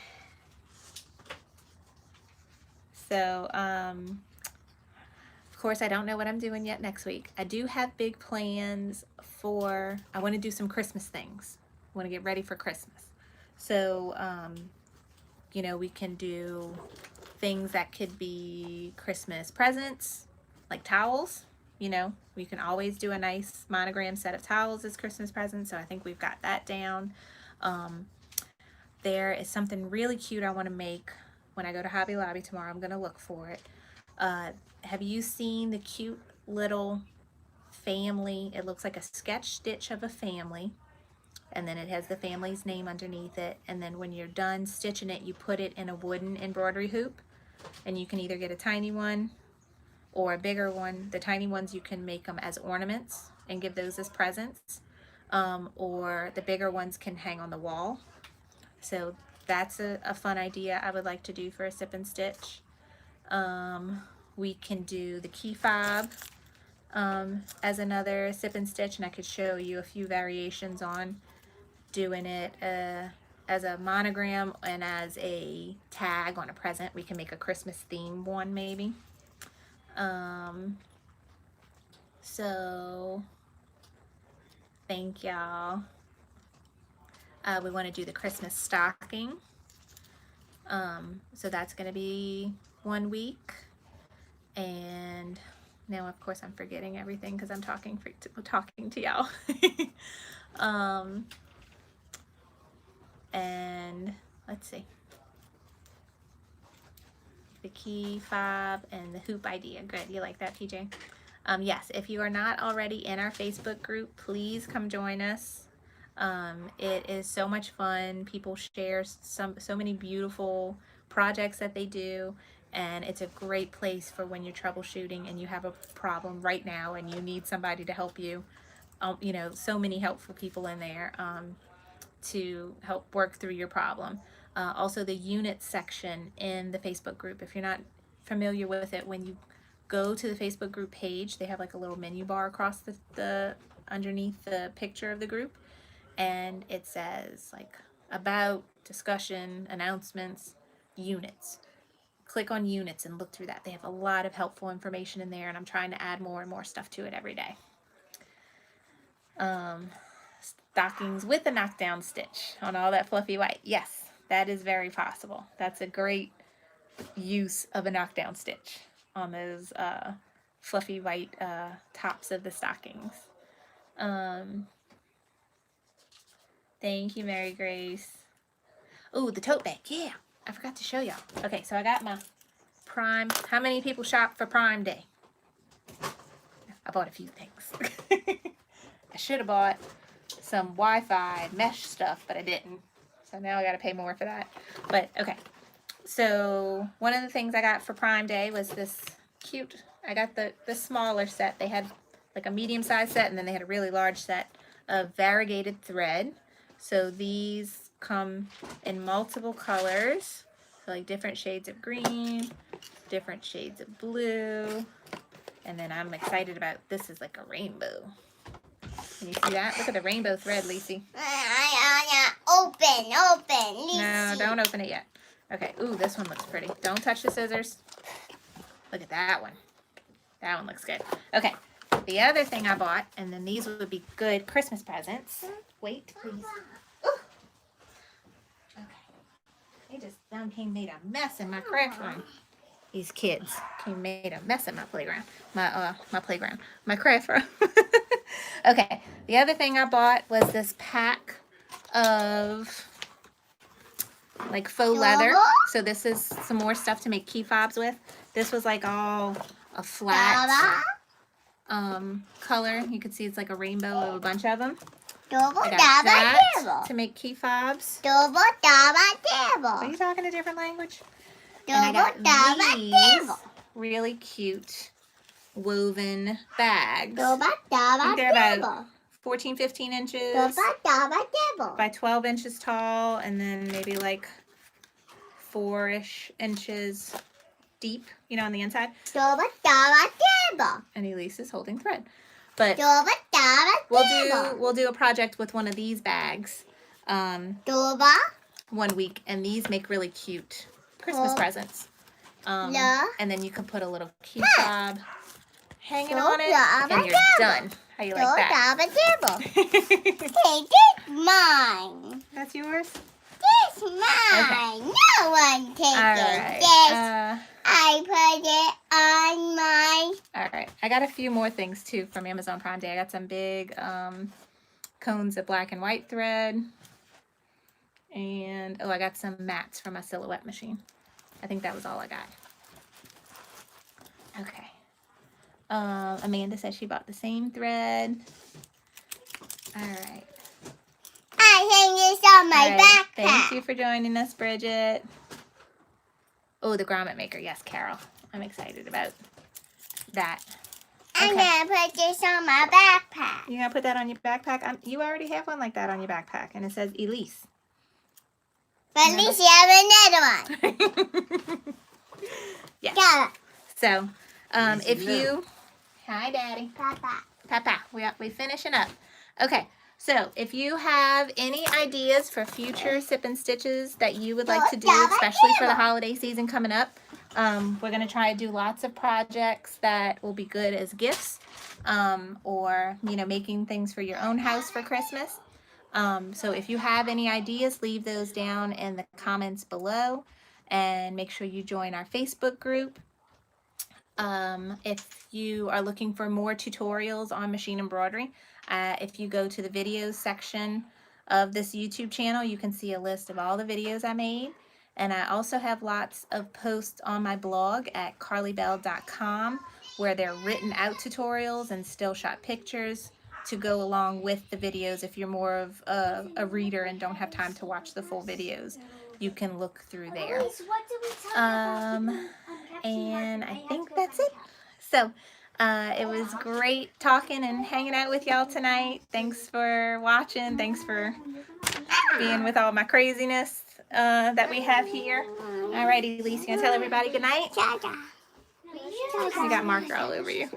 So, of course, I don't know what I'm doing yet next week. I do have big plans for, I want to do some Christmas things. I want to get ready for Christmas. So, you know, we can do things that could be Christmas presents, like towels. You know, we can always do a nice monogram set of towels as Christmas presents. So I think we've got that down. There is something really cute I want to make when I go to Hobby Lobby tomorrow. I'm going to look for it. Have you seen the cute little family? It looks like a sketch stitch of a family. And then it has the family's name underneath it. And then when you're done stitching it, you put it in a wooden embroidery hoop. And you can either get a tiny one or a bigger one. The tiny ones, you can make them as ornaments and give those as presents. Or the bigger ones can hang on the wall. So that's a fun idea I would like to do for a sip and stitch. We can do the key fob as another sip and stitch, and I could show you a few variations on doing it as a monogram and as a tag on a present. We can make a Christmas theme one maybe. So thank y'all. We want to do the Christmas stocking. So that's going to be 1 week. And now, of course, I'm forgetting everything because I'm talking to y'all. And let's see. The key fob and the hoop idea. Good. You like that, PJ? Yes, if you are not already in our Facebook group, please come join us. It is so much fun. People share so many beautiful projects that they do, and it's a great place for when you're troubleshooting and you have a problem right now and you need somebody to help you. You know, so many helpful people in there to help work through your problem. Also the unit section in the Facebook group, if you're not familiar with it, when you go to the Facebook group page, they have like a little menu bar across the underneath the picture of the group, and it says like about, discussion, announcements, units. Click on units and look through that. They have a lot of helpful information in there, and I'm trying to add more and more stuff to it every day. Stockings with a knockdown stitch on all that fluffy white. Yes, that is very possible. That's a great use of a knockdown stitch on those fluffy white tops of the stockings. Thank you, Mary Grace. Oh, the tote bag. Yeah, I forgot to show y'all. Okay, so I got my Prime. How many people shop for Prime Day? I bought a few things. I should have bought some Wi-Fi mesh stuff, but I didn't. So now I got to pay more for that. But okay. So one of the things I got for Prime Day was this cute, I got the smaller set. They had like a medium-sized set, and then they had a really large set of variegated thread. So these come in multiple colors, so like different shades of green, different shades of blue, and then I'm excited about, this is like a rainbow. Can you see that? Look at the rainbow thread, Lacey. Open, Lacey. No, don't open it yet. Okay, ooh, this one looks pretty. Don't touch the scissors. Look at that one. That one looks good. Okay, the other thing I bought, and then these would be good Christmas presents. Wait, please. Okay. They just made a mess in my craft room. These kids made a mess in my playground. My craft room. Okay, the other thing I bought was this pack of like faux leather. So this is some more stuff to make key fobs with. This was like all a flat color. You can see it's like a rainbow of a bunch of them. I got that to make key fobs. Are you talking a different language? And I got these really cute woven bags. I think they're about 14, 15 inches by 12 inches tall, and then maybe like 4-ish inches deep, you know, on the inside. And Elise is holding thread. But we'll do a project with one of these bags 1 week, and these make really cute Christmas presents. And then you can put a little key fob hanging on it, and you're done. How you like that? Hey, this mine. That's yours? This mine. Okay. No one take All it. right. I put it on my... All right. I got a few more things, too, from Amazon Prime Day. I got some big cones of black and white thread. And, oh, I got some mats from my silhouette machine. I think that was all I got. Okay. Amanda says she bought the same thread. All right. I hang this on my backpack. Thank you for joining us, Bridget. Oh, the grommet maker. Yes, Carol. I'm excited about that. I'm Okay. gonna put this on my backpack. You're gonna put that on your backpack? You already have one like that on your backpack, and it says Elise. But at least you have another one. Yes. Got it. So, Elise if is you, hi, Daddy. Papa. Papa, we finishing up. Okay, so if you have any ideas for future sip and stitches that you would like to do, especially for the holiday season coming up, we're gonna try to do lots of projects that will be good as gifts, or making things for your own house for Christmas. So if you have any ideas, leave those down in the comments below, and make sure you join our Facebook group. If you are looking for more tutorials on machine embroidery, if you go to the videos section of this YouTube channel, you can see a list of all the videos I made. And I also have lots of posts on my blog at carlybell.com where they're written out tutorials and still shot pictures to go along with the videos. If you're more of a reader and don't have time to watch the full videos, you can look through there. Elise, what did we talk about? And I think that's it. So it was great talking and hanging out with y'all tonight. Thanks for watching. Thanks for being with all my craziness that we have here. Alrighty, Elise, you gonna tell everybody good night? You got marker all over you.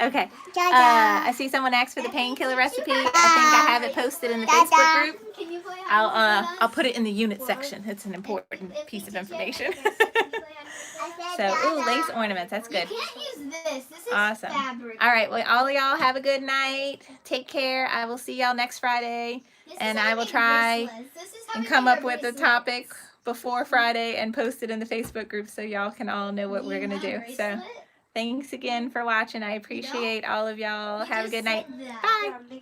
Okay. I see someone asked for the painkiller recipe. I think I have it posted in the Facebook group. I'll put it in the unit section. It's an important piece of information. So, ooh, lace ornaments. That's good. You can't use this. This is Awesome. fabric. All right. Well, all of y'all have a good night. Take care. I will see y'all next Friday. And I will try and come up with a topic before Friday and post it in the Facebook group so y'all can all know what we're going to do. So, thanks again for watching. I appreciate all of y'all. Have a good night. Bye.